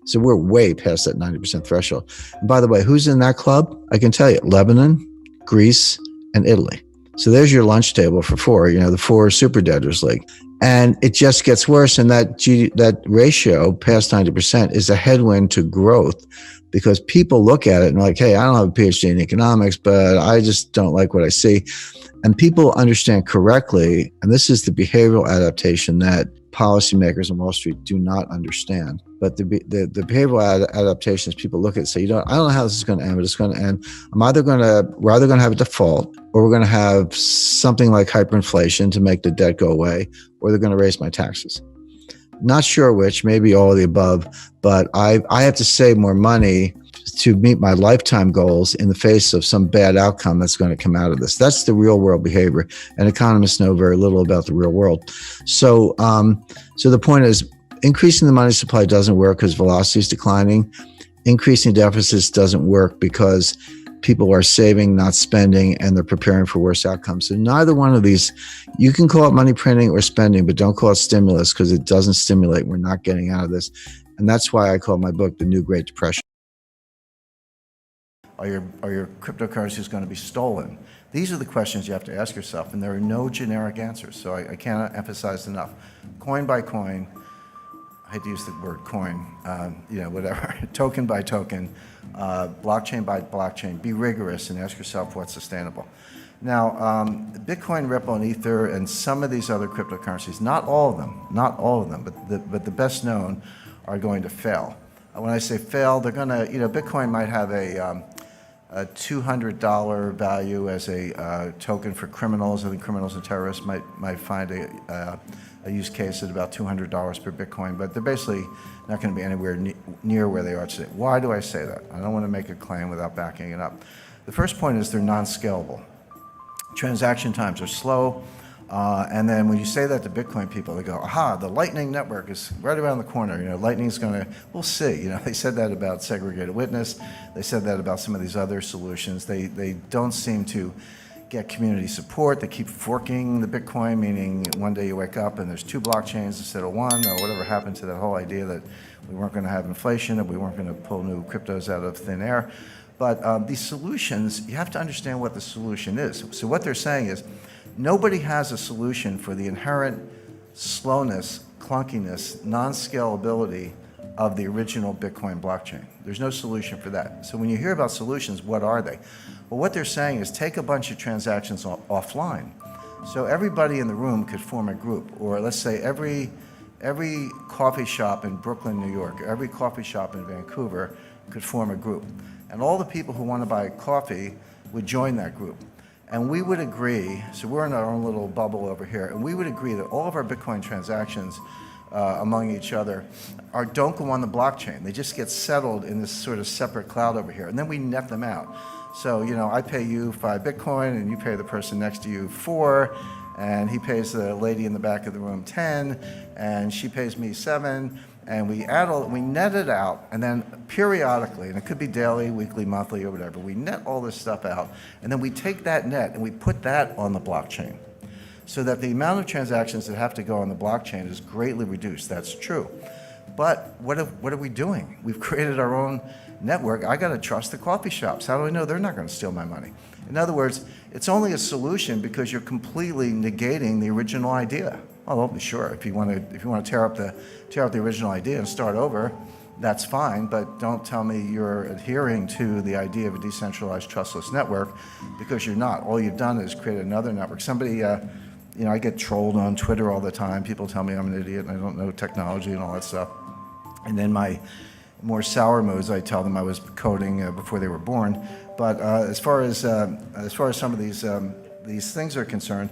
So we're way past that 90% threshold. And by the way, who's in that club? I can tell you, Lebanon, Greece, and Italy. So there's your lunch table for four, the four super debtors league. And it just gets worse. And that ratio past 90% is a headwind to growth, because people look at it and are like, hey, I don't have a PhD in economics, but I just don't like what I see. And people understand correctly, and this is the behavioral adaptation that policymakers on Wall Street do not understand. But the behavioral adaptations, people look at it and say, I don't know how this is going to end, but it's going to end. We're either going to have a default, or we're going to have something like hyperinflation to make the debt go away, or they're going to raise my taxes. Not sure which, maybe all of the above, but I have to save more money to meet my lifetime goals in the face of some bad outcome that's going to come out of this. That's the real world behavior, and economists know very little about the real world. So the point is, increasing the money supply doesn't work because velocity is declining. Increasing deficits doesn't work because people are saving, not spending, and they're preparing for worse outcomes. So neither one of these, you can call it money printing or spending, but don't call it stimulus, because it doesn't stimulate. We're not getting out of this. And that's why I call my book The New Great Depression. Are your cryptocurrencies going to be stolen? These are the questions you have to ask yourself, and there are no generic answers. So I cannot emphasize enough. Coin by coin, I hate to use the word coin, whatever, token by token, blockchain by blockchain, be rigorous and ask yourself what's sustainable. Now, Bitcoin, Ripple, and Ether, and some of these other cryptocurrencies, not all of them, but the best known are going to fail. When I say fail, they're going to, Bitcoin might have a $200 value as a token for criminals. I think criminals and terrorists might find a use case at about $200 per Bitcoin, but they're basically not going to be anywhere near where they are today. Why do I say that? I don't want to make a claim without backing it up. The first point is they're non-scalable. Transaction times are slow. And then when you say that to Bitcoin people, they go, aha, the Lightning Network is right around the corner. Lightning's going to, we'll see. They said that about segregated witness. They said that about some of these other solutions. They don't seem to get community support. They keep forking the Bitcoin, meaning one day you wake up and there's 2 blockchains instead of 1, or whatever happened to that whole idea that we weren't going to have inflation, and we weren't going to pull new cryptos out of thin air. But these solutions, you have to understand what the solution is. So what they're saying is, nobody has a solution for the inherent slowness, clunkiness, non-scalability of the original Bitcoin blockchain. There's no solution for that. So when you hear about solutions, what are they? Well, what they're saying is take a bunch of transactions offline. So everybody in the room could form a group, or let's say every coffee shop in Brooklyn, New York, every coffee shop in Vancouver could form a group. And all the people who want to buy coffee would join that group. And we would agree, so we're in our own little bubble over here, and we would agree that all of our Bitcoin transactions among each other don't go on the blockchain. They just get settled in this sort of separate cloud over here, and then we net them out. So, I pay you 5 Bitcoin, and you pay the person next to you 4, and he pays the lady in the back of the room 10, and she pays me 7, and we net it out, and then periodically, and it could be daily, weekly, monthly, or whatever, we net all this stuff out, and then we take that net and we put that on the blockchain, so that the amount of transactions that have to go on the blockchain is greatly reduced. That's true. But what are we doing? We've created our own network. I got to trust the coffee shops. How do I know they're not going to steal my money? In other words, it's only a solution because you're completely negating the original idea. Oh, sure. If you want to tear up the original idea and start over, that's fine. But don't tell me you're adhering to the idea of a decentralized, trustless network, because you're not. All you've done is create another network. Somebody, I get trolled on Twitter all the time. People tell me I'm an idiot and I don't know technology and all that stuff. And then my more sour modes, I tell them I was coding before they were born. But as far as some of these things are concerned,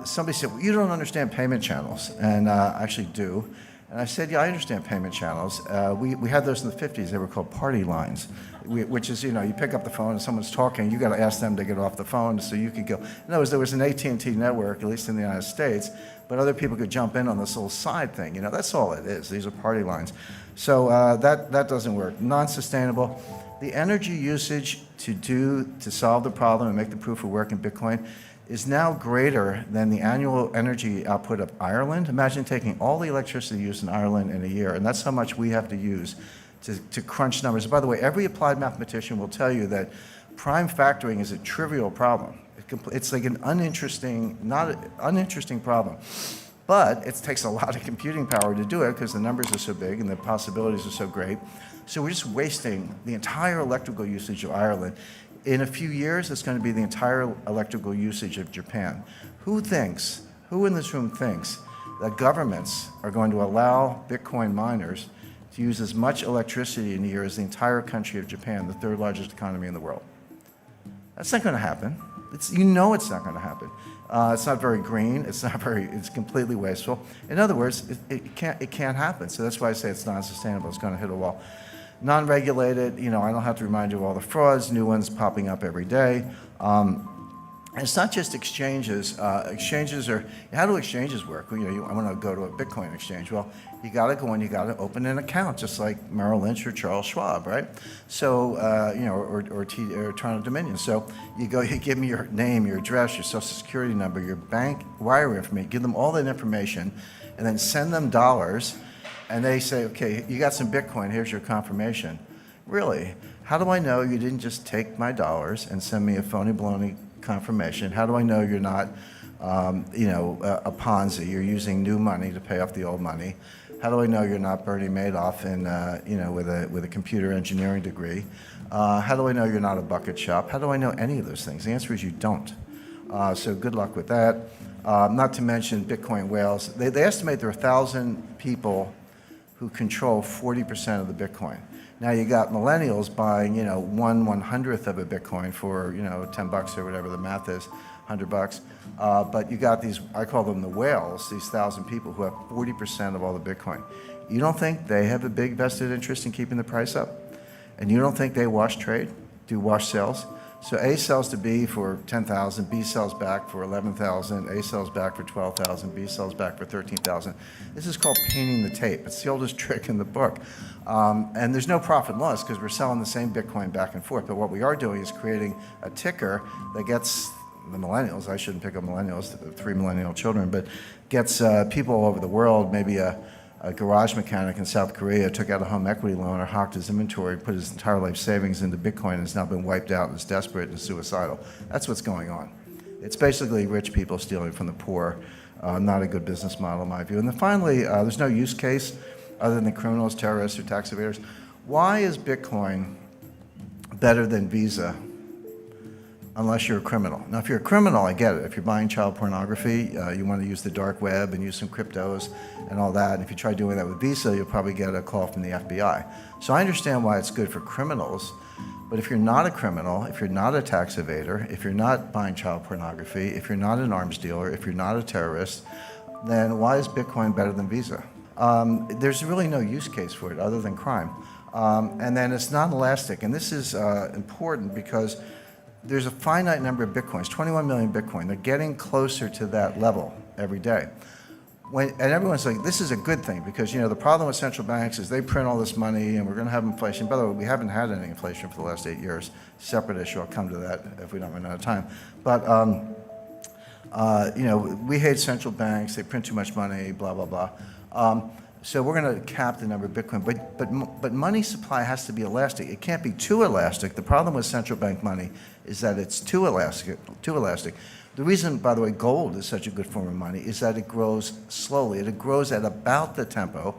somebody said, well, you don't understand payment channels, and I actually do. And I said, yeah, I understand payment channels. We had those in the 50s. They were called party lines, which is, you pick up the phone and someone's talking, you got to ask them to get off the phone so you could go. In other words, there was an AT&T network, at least in the United States, but other people could jump in on this little side thing. That's all it is. These are party lines. So that doesn't work. Non-sustainable. The energy usage to solve the problem and make the proof of work in Bitcoin is now greater than the annual energy output of Ireland. Imagine taking all the electricity used in Ireland in a year, and that's how much we have to use to crunch numbers. By the way, every applied mathematician will tell you that prime factoring is a trivial problem. It's like an uninteresting problem. But it takes a lot of computing power to do it because the numbers are so big and the possibilities are so great. So we're just wasting the entire electrical usage of Ireland. In a few years, it's going to be the entire electrical usage of Japan. Who in this room thinks that governments are going to allow Bitcoin miners to use as much electricity in a year as the entire country of Japan, the third largest economy in the world? That's not going to happen. It's not going to happen. It's not very green. It's completely wasteful. In other words, it can't happen. So that's why I say it's non-sustainable. It's going to hit a wall. Non-regulated, I don't have to remind you of all the frauds, new ones popping up every day. And it's not just exchanges. How do exchanges work? I want to go to a Bitcoin exchange. Well, you got to go in, you got to open an account, just like Merrill Lynch or Charles Schwab, right? So, or Toronto Dominion. So you go, you give me your name, your address, your social security number, your bank wire information, give them all that information, and then send them dollars. And they say, okay, you got some Bitcoin, here's your confirmation. Really? How do I know you didn't just take my dollars and send me a phony baloney confirmation? How do I know you're not, a Ponzi? You're using new money to pay off the old money. How do I know you're not Bernie Madoff with a computer engineering degree? How do I know you're not a bucket shop? How do I know any of those things? The answer is you don't. So good luck with that. Not to mention Bitcoin whales. They estimate there are 1,000 people who control 40% of the Bitcoin. Now you got millennials buying, 1/100th of a Bitcoin for, $10 or whatever the math is, $100. But you got these, I call them the whales, these 1,000 people who have 40% of all the Bitcoin. You don't think they have a big vested interest in keeping the price up? And you don't think they wash trade, do wash sales? So A sells to B for 10,000, B sells back for 11,000, A sells back for 12,000, B sells back for 13,000. This is called painting the tape. It's the oldest trick in the book. And there's no profit and loss because we're selling the same Bitcoin back and forth. But what we are doing is creating a ticker that gets the millennials, I shouldn't pick up millennials, 3 millennial children, but gets people all over the world, maybe a garage mechanic in South Korea took out a home equity loan or hocked his inventory, put his entire life savings into Bitcoin and has now been wiped out and is desperate and suicidal. That's what's going on. It's basically rich people stealing from the poor. Not a good business model in my view. And then finally, there's no use case other than criminals, terrorists, or tax evaders. Why is Bitcoin better than Visa unless you're a criminal? Now, if you're a criminal, I get it. If you're buying child pornography, you want to use the dark web and use some cryptos and all that. And if you try doing that with Visa, you'll probably get a call from the FBI. So I understand why it's good for criminals. But if you're not a criminal, if you're not a tax evader, if you're not buying child pornography, if you're not an arms dealer, if you're not a terrorist, then why is Bitcoin better than Visa? There's really no use case for it other than crime. And then it's non-elastic. And this is important because there's a finite number of Bitcoins, 21 million Bitcoin. They're getting closer to that level every day. And everyone's like, this is a good thing because, the problem with central banks is they print all this money and we're going to have inflation. By the way, we haven't had any inflation for the last 8 years. Separate issue. I'll come to that if we don't run out of time. But, we hate central banks. They print too much money, blah, blah, blah. So we're going to cap the number of Bitcoin. But money supply has to be elastic. It can't be too elastic. The problem with central bank money is that it's too elastic. The reason, by the way, gold is such a good form of money is that it grows slowly. It grows at about the tempo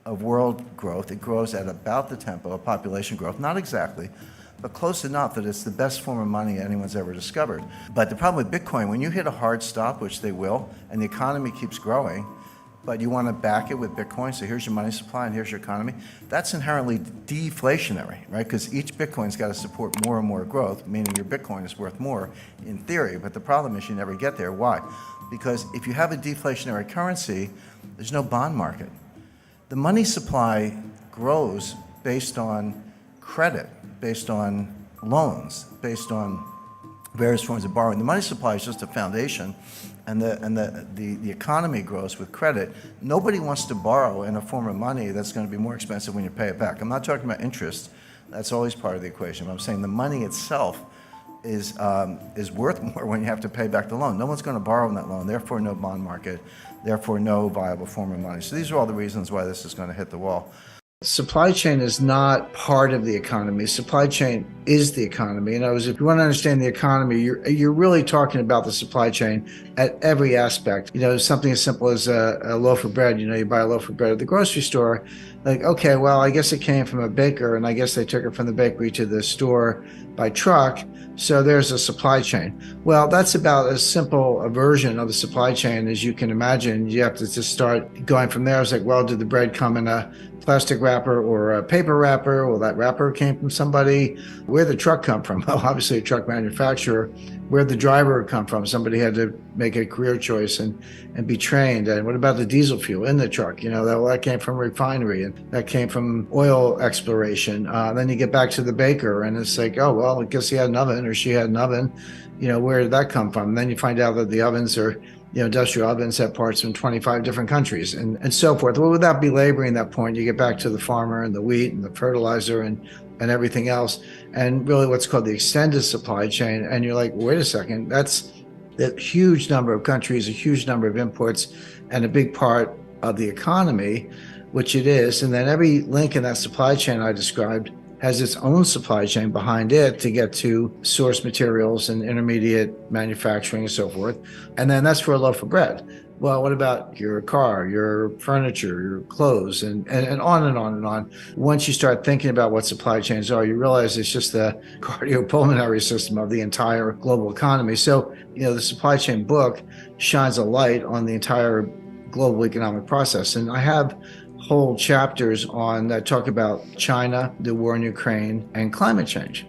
of world growth. It grows at about the tempo of population growth. Not exactly, but close enough that it's the best form of money anyone's ever discovered. But the problem with Bitcoin, when you hit a hard stop, which they will, and the economy keeps growing, but you want to back it with Bitcoin. So here's your money supply and here's your economy. That's inherently deflationary, right? Because each Bitcoin's got to support more and more growth, meaning your Bitcoin is worth more in theory. But the problem is you never get there. Why? Because if you have a deflationary currency, there's no bond market. The money supply grows based on credit, based on loans, based on various forms of borrowing. The money supply is just a foundation, and the economy grows with credit. Nobody wants to borrow in a form of money that's going to be more expensive when you pay it back. I'm not talking about interest. That's always part of the equation. I'm saying the money itself is worth more when you have to pay back the loan. No one's going to borrow on that loan, therefore no bond market, therefore no viable form of money. So these are all the reasons why this is going to hit the wall. Supply chain is not part of the economy. Supply chain is the economy. In other words, if you want to understand the economy, you're really talking about the supply chain at every aspect. Something as simple as a loaf of bread. You buy a loaf of bread at the grocery store. Like, okay, well, I guess it came from a baker, and I guess they took it from the bakery to the store by truck. So there's a supply chain. Well, that's about as simple a version of the supply chain as you can imagine. You have to just start going from there. It's like, well, did the bread come in a plastic wrapper or a paper wrapper? Well, that wrapper came from somebody. Where'd the truck come from? Well, obviously a truck manufacturer. Where'd the driver come from? Somebody had to make a career choice and be trained. And what about the diesel fuel in the truck? That came from a refinery, and that came from oil exploration. Then you get back to the baker, and it's like, oh, well, I guess he had an oven or she had an oven. Where did that come from? And then you find out that the ovens are industrial ovens have parts from 25 different countries and so forth. Well, without belaboring that point, you get back to the farmer and the wheat and the fertilizer and everything else, and really what's called the extended supply chain. And you're like, wait a second, that's a huge number of countries, a huge number of imports, and a big part of the economy, which it is. And then every link in that supply chain I described has its own supply chain behind it to get to source materials and intermediate manufacturing and so forth. And then that's for a loaf of bread. Well, what about your car, your furniture, your clothes, and on and on and on. Once you start thinking about what supply chains are, you realize it's just the cardiopulmonary system of the entire global economy. So, the supply chain book shines a light on the entire global economic process. And I have whole chapters on that talk about China, the war in Ukraine, and climate change.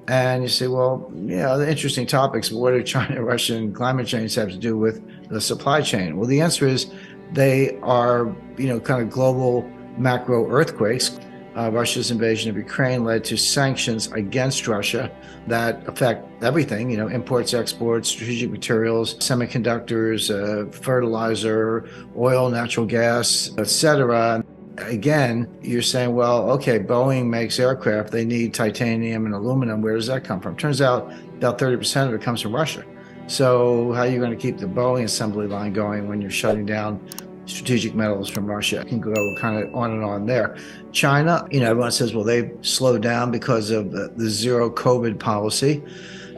And you say, well, the interesting topics, but what do China, Russia, and climate change have to do with the supply chain? Well, the answer is they are, kind of global macro earthquakes. Russia's invasion of Ukraine led to sanctions against Russia that affect everything, imports, exports, strategic materials, semiconductors, fertilizer, oil, natural gas, etc. Again, you're saying, well, okay, Boeing makes aircraft. They need titanium and aluminum. Where does that come from? Turns out about 30% of it comes from Russia. So how are you going to keep the Boeing assembly line going when you're shutting down strategic metals from Russia? It can go kind of on and on there. China, everyone says, well, they've slowed down because of the zero COVID policy.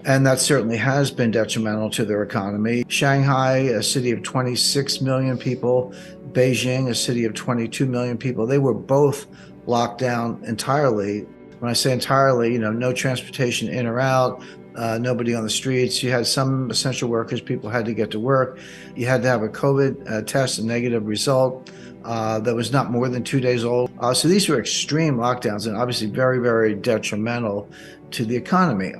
And that certainly has been detrimental to their economy. Shanghai, a city of 26 million people, Beijing, a city of 22 million people, they were both locked down entirely. When I say entirely, no transportation in or out, nobody on the streets. You had some essential workers, people had to get to work. You had to have a COVID test, a negative result that was not more than 2 days old. So these were extreme lockdowns and obviously very, very detrimental to the economy.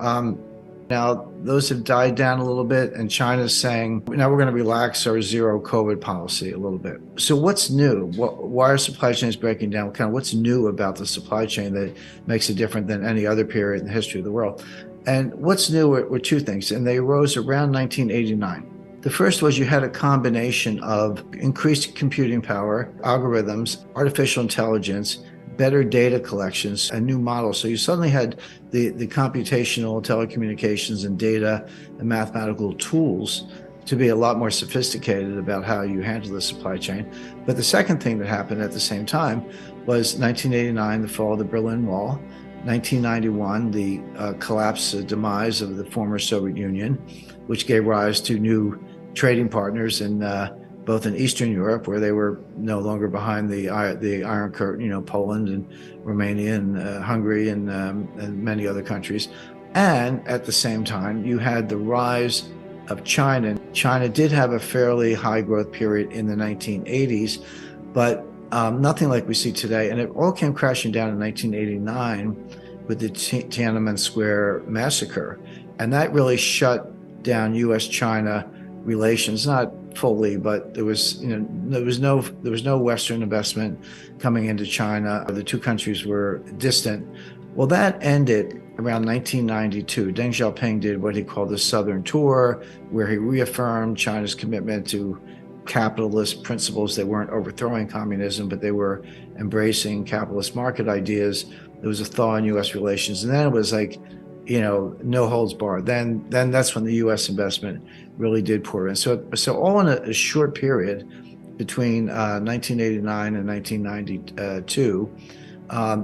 Now, those have died down a little bit, and China's saying, now we're going to relax our zero COVID policy a little bit. So what's new? Why are supply chains breaking down? What's new about the supply chain that makes it different than any other period in the history of the world? And what's new were two things, and they arose around 1989. The first was you had a combination of increased computing power, algorithms, artificial intelligence, better data collections, a new model. So you suddenly had the computational telecommunications and data and mathematical tools to be a lot more sophisticated about how you handle the supply chain. But the second thing that happened at the same time was 1989, the fall of the Berlin Wall, 1991, the collapse, demise of the former Soviet Union, which gave rise to new trading partners in both in Eastern Europe, where they were no longer behind the Iron Curtain, Poland and Romania and Hungary and many other countries. And at the same time, you had the rise of China. China did have a fairly high growth period in the 1980s, but nothing like we see today. And it all came crashing down in 1989 with the Tiananmen Square massacre. And that really shut down U.S.-China relations, not fully, but there was no Western investment coming into China. The two countries were distant. Well, that ended around 1992. Deng Xiaoping did what he called the Southern Tour, where he reaffirmed China's commitment to capitalist principles. They weren't overthrowing communism, but they were embracing capitalist market ideas. There was a thaw in U.S. relations, and then it was like, no holds barred. Then that's when the U.S. investment really did pour in. So all in a short period between 1989 and 1992,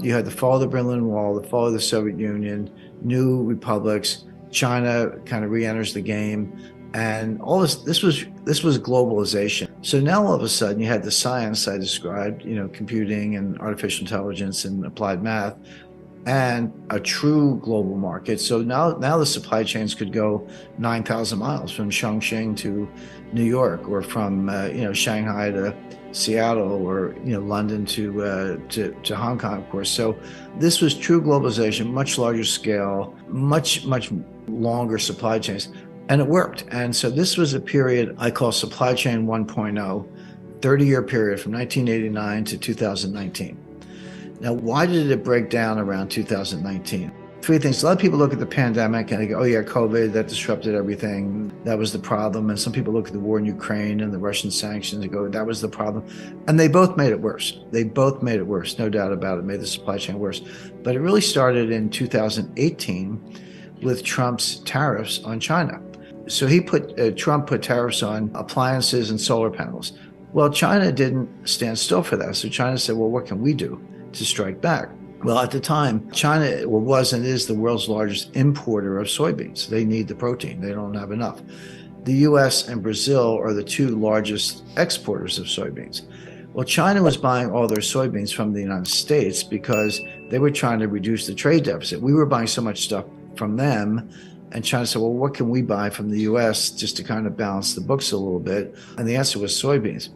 you had the fall of the Berlin Wall, the fall of the Soviet Union, new republics. China kind of re-enters the game, and all this was globalization. So now all of a sudden you had the science I described, computing and artificial intelligence and applied math, and a true global market. So now the supply chains could go 9,000 miles from Chongqing to New York, or from Shanghai to Seattle, or London to Hong Kong, of course. So this was true globalization, much larger scale, much longer supply chains, and it worked. And so this was a period I call supply chain 1.0, 30-year period from 1989 to 2019. Now, why did it break down around 2019? Three things. A lot of people look at the pandemic and they go, oh yeah, COVID, that disrupted everything. That was the problem. And some people look at the war in Ukraine and the Russian sanctions and go, that was the problem. And they both made it worse. They both made it worse, no doubt about it, made the supply chain worse. But it really started in 2018 with Trump's tariffs on China. So Trump put tariffs on appliances and solar panels. Well, China didn't stand still for that. So China said, well, what can we do to strike back? Well, at the time, China was and is the world's largest importer of soybeans. They need the protein. They don't have enough. The US and Brazil are the two largest exporters of soybeans. Well, China was buying all their soybeans from the United States because they were trying to reduce the trade deficit. We were buying so much stuff from them, and China said, well, what can we buy from the US just to kind of balance the books a little bit? And the answer was soybeans.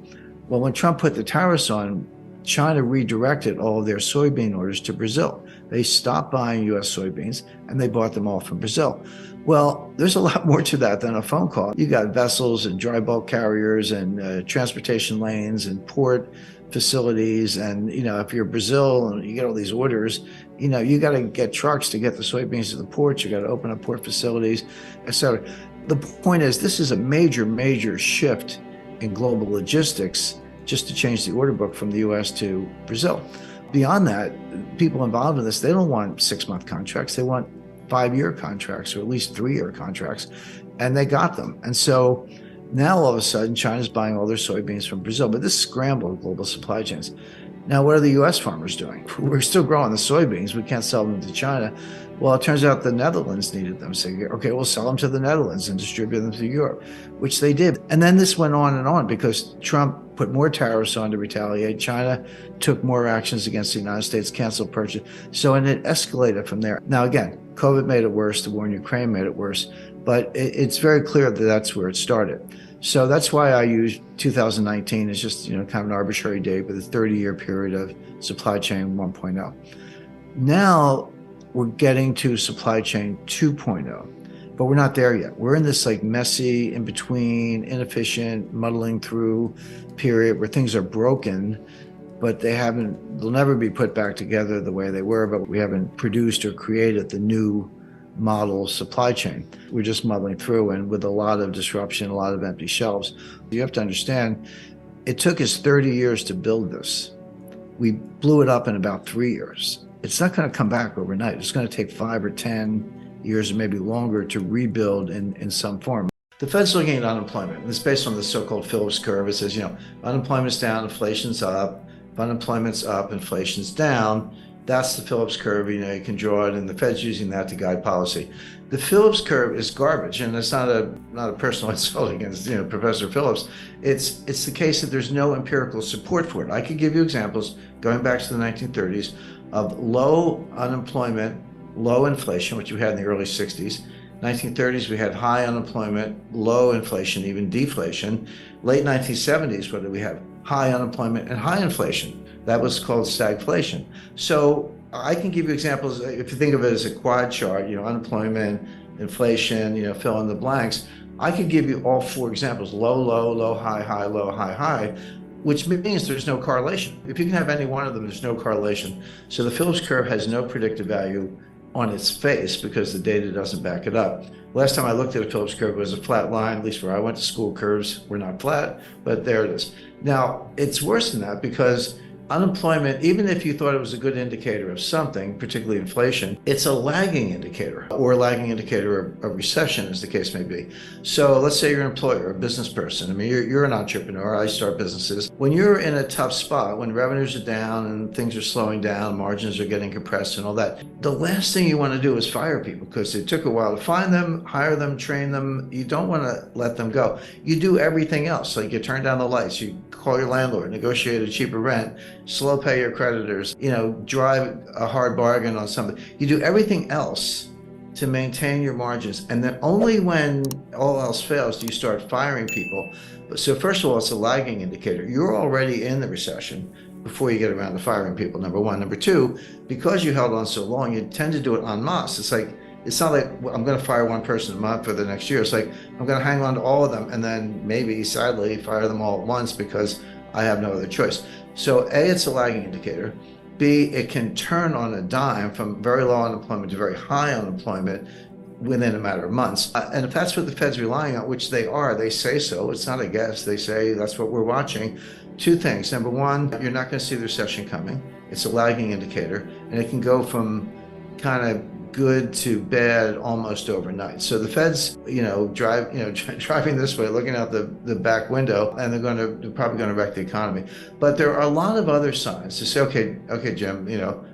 Well, when Trump put the tariffs on, China redirected all of their soybean orders to Brazil. They stopped buying US soybeans and they bought them all from Brazil. Well, there's a lot more to that than a phone call. You got vessels and dry bulk carriers and transportation lanes and port facilities. And, if you're Brazil and you get all these orders, you got to get trucks to get the soybeans to the ports. You got to open up port facilities, et cetera. The point is, this is a major shift in global logistics, just to change the order book from the US to Brazil. Beyond that, people involved in this, they don't want 6-month contracts. They want 5-year contracts, or at least 3-year contracts. And they got them. And so now all of a sudden, China's buying all their soybeans from Brazil. But this scrambled global supply chains. Now, what are the US farmers doing? We're still growing the soybeans. We can't sell them to China. Well, it turns out the Netherlands needed them. So, okay, we'll sell them to the Netherlands and distribute them to Europe, which they did. And then this went on and on because Trump put more tariffs on to retaliate. China took more actions against the United States, canceled purchase. So, and it escalated from there. Now, again, COVID made it worse. The war in Ukraine made it worse. But it's very clear that that's where it started. So that's why I use 2019 as just, kind of an arbitrary date, with a 30-year period of supply chain 1.0. Now we're getting to supply chain 2.0, but we're not there yet. We're in this like messy, in between, inefficient, muddling through period where things are broken, but they'll never be put back together the way they were, but we haven't produced or created the new model supply chain. We're just muddling through, and with a lot of disruption, a lot of empty shelves. You have to understand, it took us 30 years to build this. We blew it up in about 3 years. It's not going to come back overnight. It's going to take 5 or 10 years or maybe longer to rebuild in some form. The Fed's looking at unemployment, and it's based on the so-called Phillips curve. It says, unemployment's down, inflation's up. If unemployment's up, inflation's down. That's the Phillips curve. You can draw it, and the Fed's using that to guide policy. The Phillips curve is garbage, and it's not a personal insult against Professor Phillips. It's the case that there's no empirical support for it. I could give you examples going back to the 1930s of low unemployment, low inflation, which you had in the early 60s, 1930s, we had high unemployment, low inflation, even deflation. Late 1970s, what did we have? High unemployment and high inflation. That was called stagflation. So I can give you examples. If you think of it as a quad chart, unemployment, inflation, fill in the blanks. I could give you all four examples: low, low, low, high, high, low, high, high, which means there's no correlation. If you can have any one of them, there's no correlation. So the Phillips curve has no predictive value on its face because the data doesn't back it up. Last time I looked at a Phillips curve, it was a flat line. At least where I went to school, curves were not flat, but there it is. Now, it's worse than that because unemployment, even if you thought it was a good indicator of something, particularly inflation, it's a lagging indicator, or a lagging indicator of recession, as the case may be. So let's say you're an employer, a business person. I mean, you're an entrepreneur. I start businesses. When you're in a tough spot, when revenues are down and things are slowing down, margins are getting compressed and all that, the last thing you want to do is fire people because it took a while to find them, hire them, train them. You don't want to let them go. You do everything else. Like you turn down the lights, you call your landlord, negotiate a cheaper rent, slow pay your creditors, drive a hard bargain on something. You do everything else to maintain your margins. And then only when all else fails do you start firing people. So first of all, it's a lagging indicator. You're already in the recession before you get around to firing people, number one. Number two, because you held on so long, you tend to do it en masse. It's not like I'm going to fire one person a month for the next year. It's like I'm going to hang on to all of them and then maybe, sadly, fire them all at once because I have no other choice. So A, it's a lagging indicator. B, it can turn on a dime from very low unemployment to very high unemployment within a matter of months. And if that's what the Fed's relying on, which they are, they say so. It's not a guess. They say that's what we're watching. Two things. Number one, you're not going to see the recession coming. It's a lagging indicator, and it can go from kind of good to bad almost overnight. So the Fed's, driving this way, looking out the back window, and they're probably going to wreck the economy. But there are a lot of other signs to say, okay, Jim,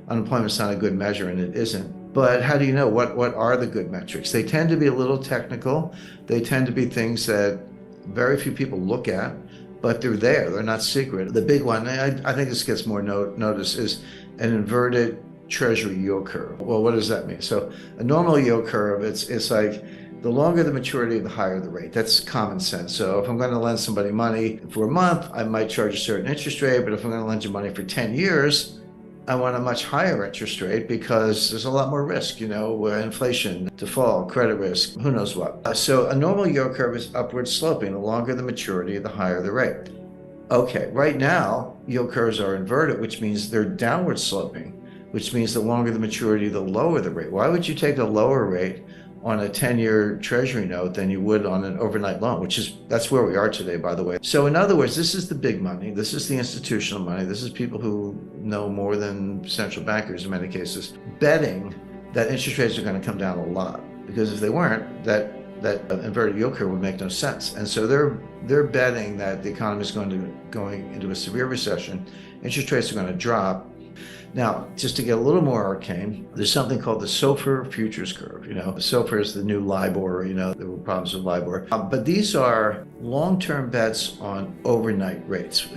unemployment's not a good measure, and it isn't. But how do you know what are the good metrics? They tend to be a little technical. They tend to be things that very few people look at, but they're there. They're not secret. The big one, I think this gets more notice, is an inverted Treasury yield curve. Well, what does that mean? So a normal yield curve, it's like the longer the maturity, the higher the rate. That's common sense. So if I'm going to lend somebody money for a month, I might charge a certain interest rate. But if I'm going to lend you money for 10 years, I want a much higher interest rate because there's a lot more risk, inflation, default, credit risk, who knows what. So a normal yield curve is upward sloping. The longer the maturity, the higher the rate. Okay, right now, yield curves are inverted, which means they're downward sloping, which means the longer the maturity, the lower the rate. Why would you take a lower rate on a 10-year Treasury note than you would on an overnight loan, that's where we are today, by the way. So in other words, this is the big money. This is the institutional money. This is people who know more than central bankers in many cases, betting that interest rates are going to come down a lot. Because if they weren't, that inverted yield curve would make no sense. And so they're betting that the economy is going into a severe recession. Interest rates are going to drop. Now, just to get a little more arcane, there's something called the SOFR futures curve. SOFR is the new LIBOR. There were problems with LIBOR. But these are long-term bets on overnight rates.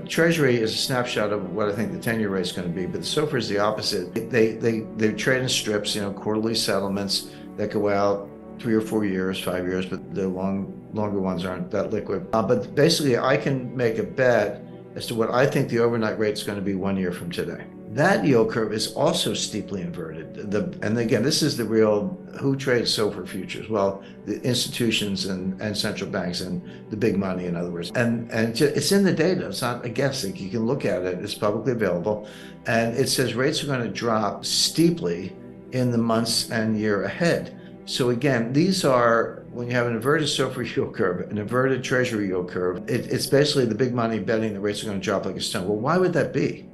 Treasury is a snapshot of what I think the 10-year rate is going to be, but the SOFR is the opposite. They trade in strips, quarterly settlements that go out 3 or 4 years, 5 years, but the longer ones aren't that liquid. But basically, I can make a bet as to what I think the overnight rate is going to be 1 year from today. That yield curve is also steeply inverted. And again, this is the real, who trades SOFR futures? Well, the institutions and central banks and the big money, in other words. And it's in the data. It's not a guessing. You can look at it. It's publicly available. And it says rates are going to drop steeply in the months and year ahead. So again, these are, when you have an inverted SOFR yield curve, an inverted Treasury yield curve, it's basically the big money betting the rates are going to drop like a stone. Well, why would that be?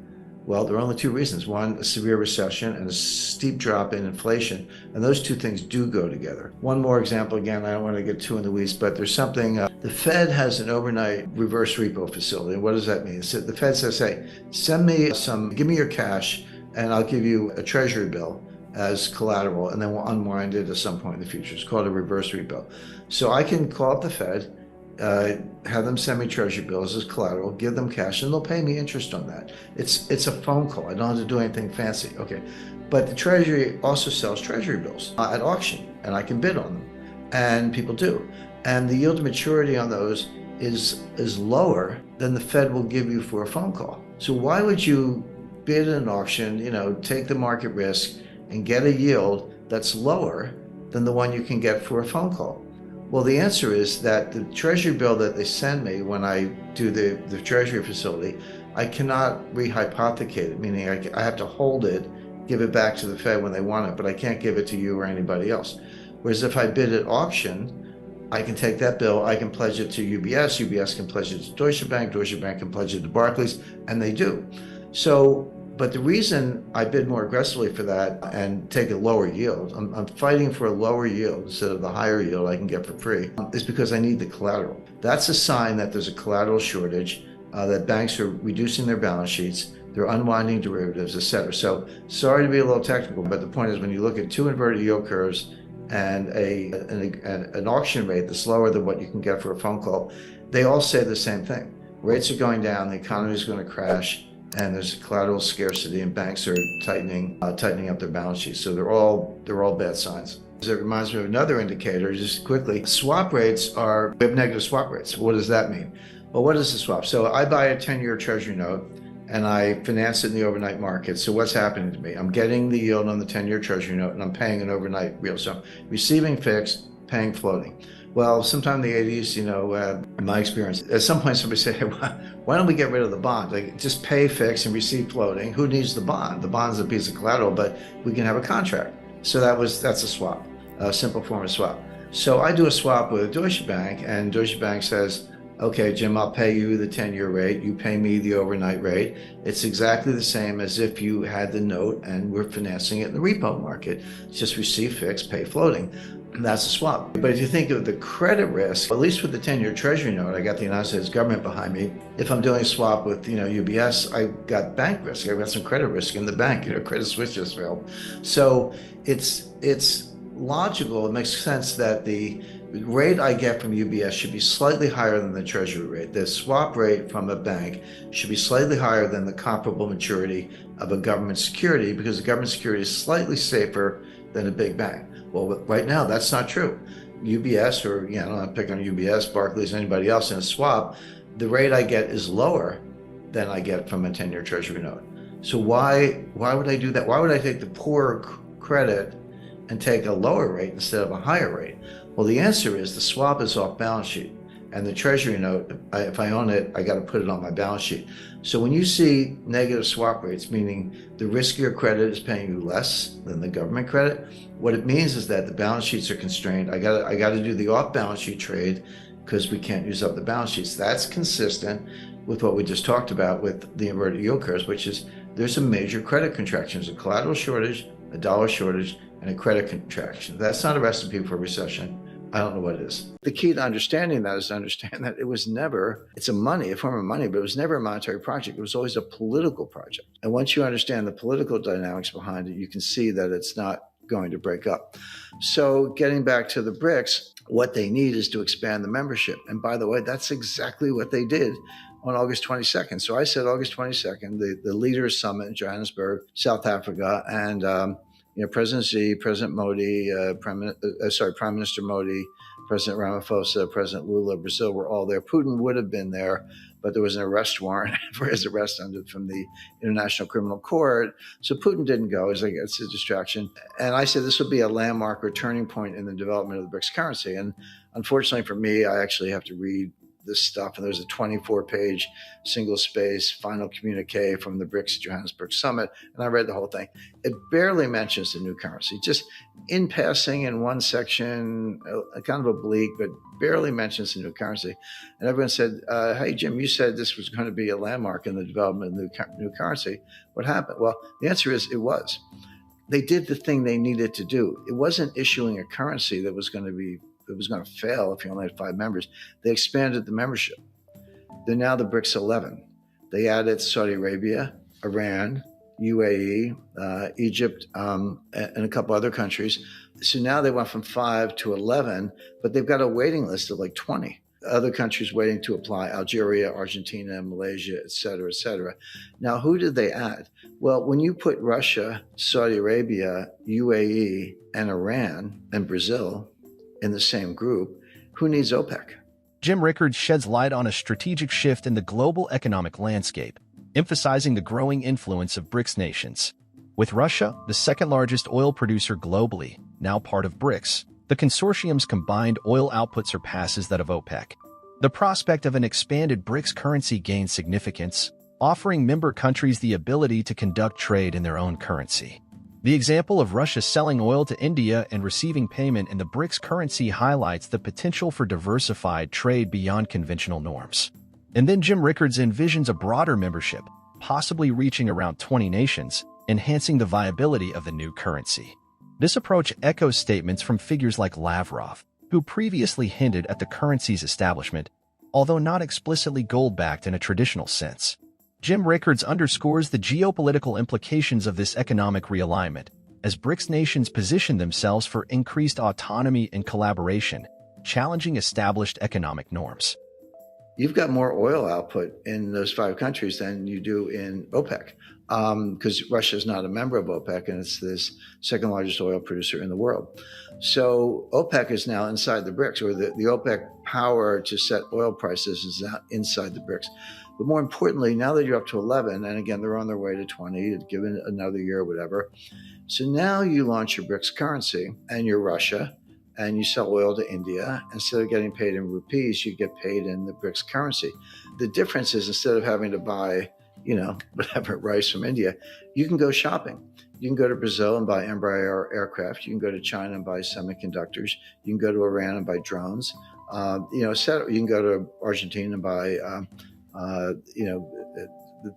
Well, there are only two reasons. One, a severe recession and a steep drop in inflation. And those two things do go together. One more example, again, I don't want to get too in the weeds, but there's something, the Fed has an overnight reverse repo facility. What does that mean? So the Fed says, hey, give me your cash and I'll give you a Treasury bill as collateral, and then we'll unwind it at some point in the future. It's called a reverse repo. So I can call up the Fed have them send me treasury bills as collateral, give them cash, and they'll pay me interest on that. It's a phone call. I don't have to do anything fancy. Okay. But the Treasury also sells treasury bills at auction, and I can bid on them, and people do. And the yield to maturity on those is lower than the Fed will give you for a phone call. So why would you bid in an auction, take the market risk and get a yield that's lower than the one you can get for a phone call? Well, the answer is that the treasury bill that they send me when I do the treasury facility, I cannot rehypothecate it, meaning I have to hold it, give it back to the Fed when they want it, but I can't give it to you or anybody else. Whereas if I bid at auction, I can take that bill, I can pledge it to UBS, UBS can pledge it to Deutsche Bank can pledge it to Barclays, and they do. So, but the reason I bid more aggressively for that and take a lower yield, I'm fighting for a lower yield instead of the higher yield I can get for free, is because I need the collateral. That's a sign that there's a collateral shortage, that banks are reducing their balance sheets, they're unwinding derivatives, et cetera. So sorry to be a little technical, but the point is when you look at two inverted yield curves and an auction rate that's lower than what you can get for a phone call, they all say the same thing. Rates are going down, the economy is going to crash, and there's collateral scarcity, and banks are tightening up their balance sheets. So they're all bad signs. It reminds me of another indicator, just quickly. Swap rates we have negative swap rates. What does that mean? Well, what is the swap? So I buy a 10-year treasury note and I finance it in the overnight market. So what's happening to me? I'm getting the yield on the 10-year treasury note and I'm paying an overnight yield. So receiving fixed, paying floating. Well, sometime in the 80s, in my experience, at some point somebody said, hey, why don't we get rid of the bond? Like, just pay fixed and receive floating. Who needs the bond? The bond's a piece of collateral, but we can have a contract. So that's a swap, a simple form of swap. So I do a swap with Deutsche Bank, and Deutsche Bank says, okay, Jim, I'll pay you the 10-year rate. You pay me the overnight rate. It's exactly the same as if you had the note and we're financing it in the repo market. It's just receive fixed, pay floating. That's a swap. But if you think of the credit risk, at least with the 10-year treasury note, I got the United States government behind me. If I'm doing a swap with, UBS, I got bank risk. I got some credit risk in the bank. Credit Suisse just failed. So it's logical. It makes sense that the rate I get from UBS should be slightly higher than the treasury rate. The swap rate from a bank should be slightly higher than the comparable maturity of a government security, because the government security is slightly safer than a big bank. Well, right now, that's not true. UBS, or I don't want to pick on UBS, Barclays, anybody else in a swap, the rate I get is lower than I get from a 10-year treasury note. So why would I do that? Why would I take the poor credit and take a lower rate instead of a higher rate? Well, the answer is the swap is off balance sheet, and the treasury note, if I own it, I got to put it on my balance sheet. So when you see negative swap rates, meaning the riskier credit is paying you less than the government credit, what it means is that the balance sheets are constrained. I got to do the off balance sheet trade because we can't use up the balance sheets. That's consistent with what we just talked about with the inverted yield curves, which is there's a major credit contraction. There's a collateral shortage, a dollar shortage, and a credit contraction. That's not a recipe for a recession. I don't know what it is. The key to understanding that is to understand that it's a form of money, but it was never a monetary project. It was always a political project. And once you understand the political dynamics behind it, you can see that it's not going to break up. So getting back to the BRICS, what they need is to expand the membership. And by the way, that's exactly what they did on August 22nd. So I said August 22nd, the Leaders Summit in Johannesburg, South Africa, and President Xi, President Modi, Prime Minister Modi, President Ramaphosa, President Lula of Brazil were all there. Putin would have been there, but there was an arrest warrant for his arrest from the International Criminal Court. So Putin didn't go. It's a distraction. And I said this would be a landmark or turning point in the development of the BRICS currency. And unfortunately for me, I actually have to read this stuff. And there's a 24-page single-space final communique from the BRICS Johannesburg Summit. And I read the whole thing. It barely mentions the new currency, just in passing in one section, kind of oblique, but barely mentions the new currency. And everyone said, hey, Jim, you said this was going to be a landmark in the development of the new currency. What happened? Well, the answer is it was. They did the thing they needed to do. It wasn't issuing a currency that was going to fail if you only had 5 members. They expanded the membership. They're now the BRICS 11. They added Saudi Arabia, Iran, UAE, Egypt, and a couple other countries. So now they went from 5 to 11, but they've got a waiting list of like 20. other countries waiting to apply: Algeria, Argentina, Malaysia, et cetera, et cetera. Now, who did they add? Well, when you put Russia, Saudi Arabia, UAE, and Iran and Brazil in the same group, who needs OPEC? Jim Rickards sheds light on a strategic shift in the global economic landscape, emphasizing the growing influence of BRICS nations. With Russia, the second-largest oil producer globally, now part of BRICS, the consortium's combined oil output surpasses that of OPEC. The prospect of an expanded BRICS currency gains significance, offering member countries the ability to conduct trade in their own currency. The example of Russia selling oil to India and receiving payment in the BRICS currency highlights the potential for diversified trade beyond conventional norms. And then Jim Rickards envisions a broader membership, possibly reaching around 20 nations, enhancing the viability of the new currency. This approach echoes statements from figures like Lavrov, who previously hinted at the currency's establishment, although not explicitly gold-backed in a traditional sense. Jim Rickards underscores the geopolitical implications of this economic realignment, as BRICS nations position themselves for increased autonomy and collaboration, challenging established economic norms. You've got more oil output in those 5 countries than you do in OPEC, because Russia is not a member of OPEC, and it's this second largest oil producer in the world. So OPEC is now inside the BRICS, or the OPEC power to set oil prices is now inside the BRICS. But more importantly, now that you're up to 11, and again, they're on their way to 20, given another year or whatever. So now you launch your BRICS currency, and you're Russia, and you sell oil to India. Instead of getting paid in rupees, you get paid in the BRICS currency. The difference is, instead of having to buy, whatever, rice from India, you can go shopping. You can go to Brazil and buy Embraer aircraft. You can go to China and buy semiconductors. You can go to Iran and buy drones. You can go to Argentina and buy,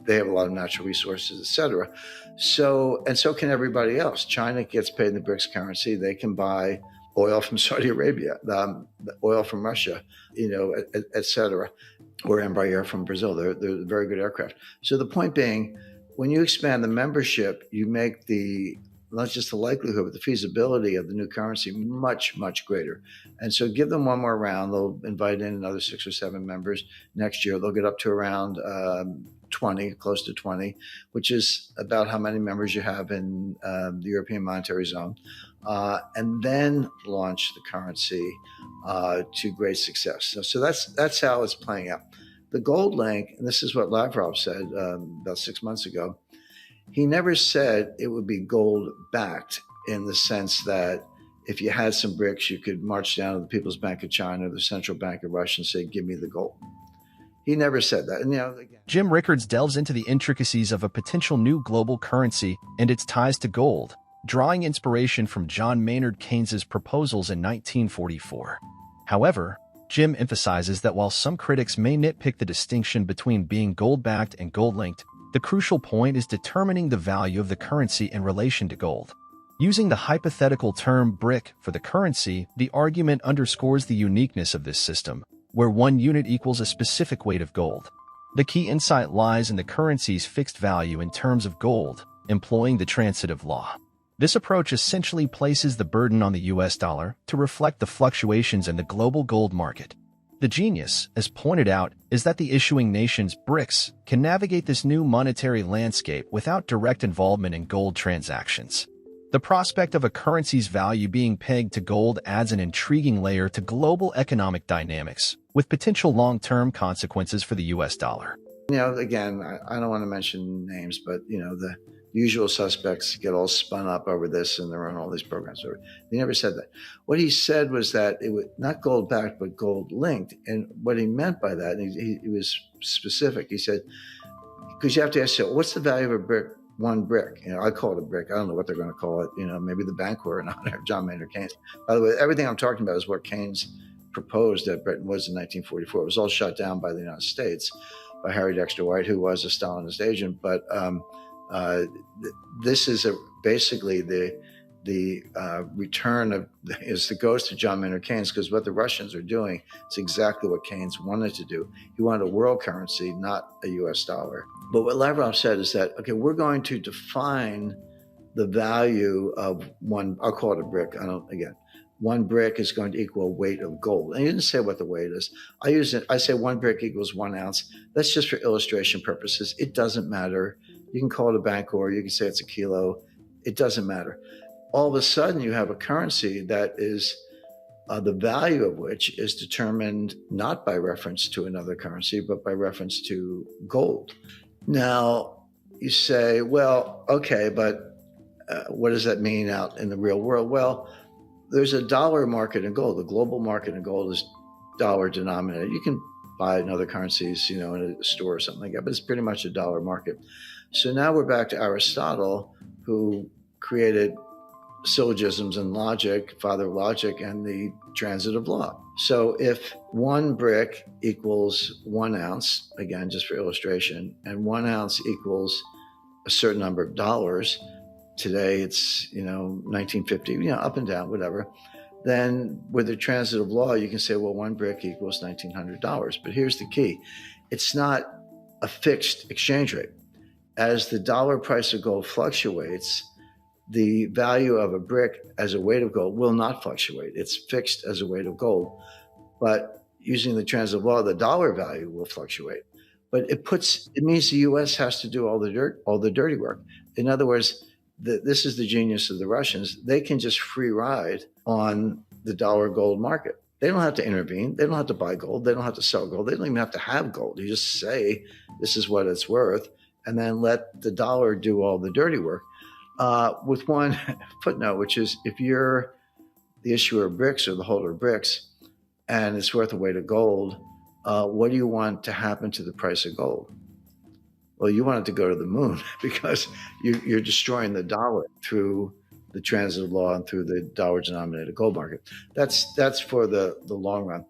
they have a lot of natural resources, et cetera. So can everybody else. China gets paid in the BRICS currency. They can buy oil from Saudi Arabia, the oil from Russia, et cetera, or Embraer from Brazil. They're very good aircraft. So the point being, when you expand the membership, you make not just the likelihood, but the feasibility of the new currency much, much greater. And so give them one more round. They'll invite in another 6 or 7 members next year. They'll get up to around 20, close to 20, which is about how many members you have in the European Monetary Zone, and then launch the currency to great success. So that's how it's playing out. The gold link, and this is what Lavrov said about 6 months ago, he never said it would be gold backed, in the sense that if you had some bricks, you could march down to the People's Bank of China, the Central Bank of Russia, and say, give me the gold. He never said that. And, again, Jim Rickards delves into the intricacies of a potential new global currency and its ties to gold, drawing inspiration from John Maynard Keynes's proposals in 1944. However, Jim emphasizes that while some critics may nitpick the distinction between being gold-backed and gold-linked, the crucial point is determining the value of the currency in relation to gold. Using the hypothetical term BRIC for the currency, the argument underscores the uniqueness of this system, where one unit equals a specific weight of gold. The key insight lies in the currency's fixed value in terms of gold, employing the transitive law. This approach essentially places the burden on the US dollar to reflect the fluctuations in the global gold market. The genius, as pointed out, is that the issuing nations, BRICS, can navigate this new monetary landscape without direct involvement in gold transactions. The prospect of a currency's value being pegged to gold adds an intriguing layer to global economic dynamics, with potential long-term consequences for the US dollar. Again, I don't want to mention names, but, the usual suspects get all spun up over this, and they're on all these programs. He never said that. What he said was that it was not gold backed, but gold linked. And what he meant by that, and he was specific. He said, because you have to ask yourself, what's the value of a brick? One brick. I call it a brick. I don't know what they're going to call it. Maybe the Banquet in honor of John Maynard Keynes. By the way, everything I'm talking about is what Keynes proposed at Bretton Woods in 1944. It was all shot down by the United States, by Harry Dexter White, who was a Stalinist agent. But this is basically the return of the ghost of John Maynard Keynes, because what the Russians are doing is exactly what Keynes wanted to do. He wanted a world currency, not a US dollar. But what Lavrov said is that, okay, we're going to define the value of one, I'll call it a brick, one brick is going to equal a weight of gold. And you didn't say what the weight is. I say one brick equals 1 ounce. That's just for illustration purposes. It doesn't matter. You can call it a Bancor. You can say it's a kilo. It doesn't matter. All of a sudden, you have a currency that is the value of which is determined not by reference to another currency, but by reference to gold. Now, you say, well, okay, but what does that mean out in the real world? Well, there's a dollar market in gold. The global market in gold is dollar denominated. You can buy in other currencies, in a store or something like that, but it's pretty much a dollar market. So now we're back to Aristotle, who created syllogisms and logic, father of logic, and the transitive law. So if one brick equals 1 ounce, again, just for illustration, and 1 ounce equals a certain number of dollars, today it's, 1950, up and down, whatever, then with the transitive law, you can say, well, one brick equals $1,900. But here's the key. It's not a fixed exchange rate. As the dollar price of gold fluctuates, the value of a brick as a weight of gold will not fluctuate. It's fixed as a weight of gold. But using the transitive law, the dollar value will fluctuate. But it means the U.S. has to do all the dirty work. In other words, this is the genius of the Russians. They can just free ride on the dollar gold market. They don't have to intervene. They don't have to buy gold. They don't have to sell gold. They don't even have to have gold. You just say, this is what it's worth, and then let the dollar do all the dirty work. With one footnote, which is if you're the issuer of bricks or the holder of bricks and it's worth a weight of gold, what do you want to happen to the price of gold? Well, you want it to go to the moon because you're destroying the dollar through the transitive law and through the dollar denominated gold market. That's for the long run.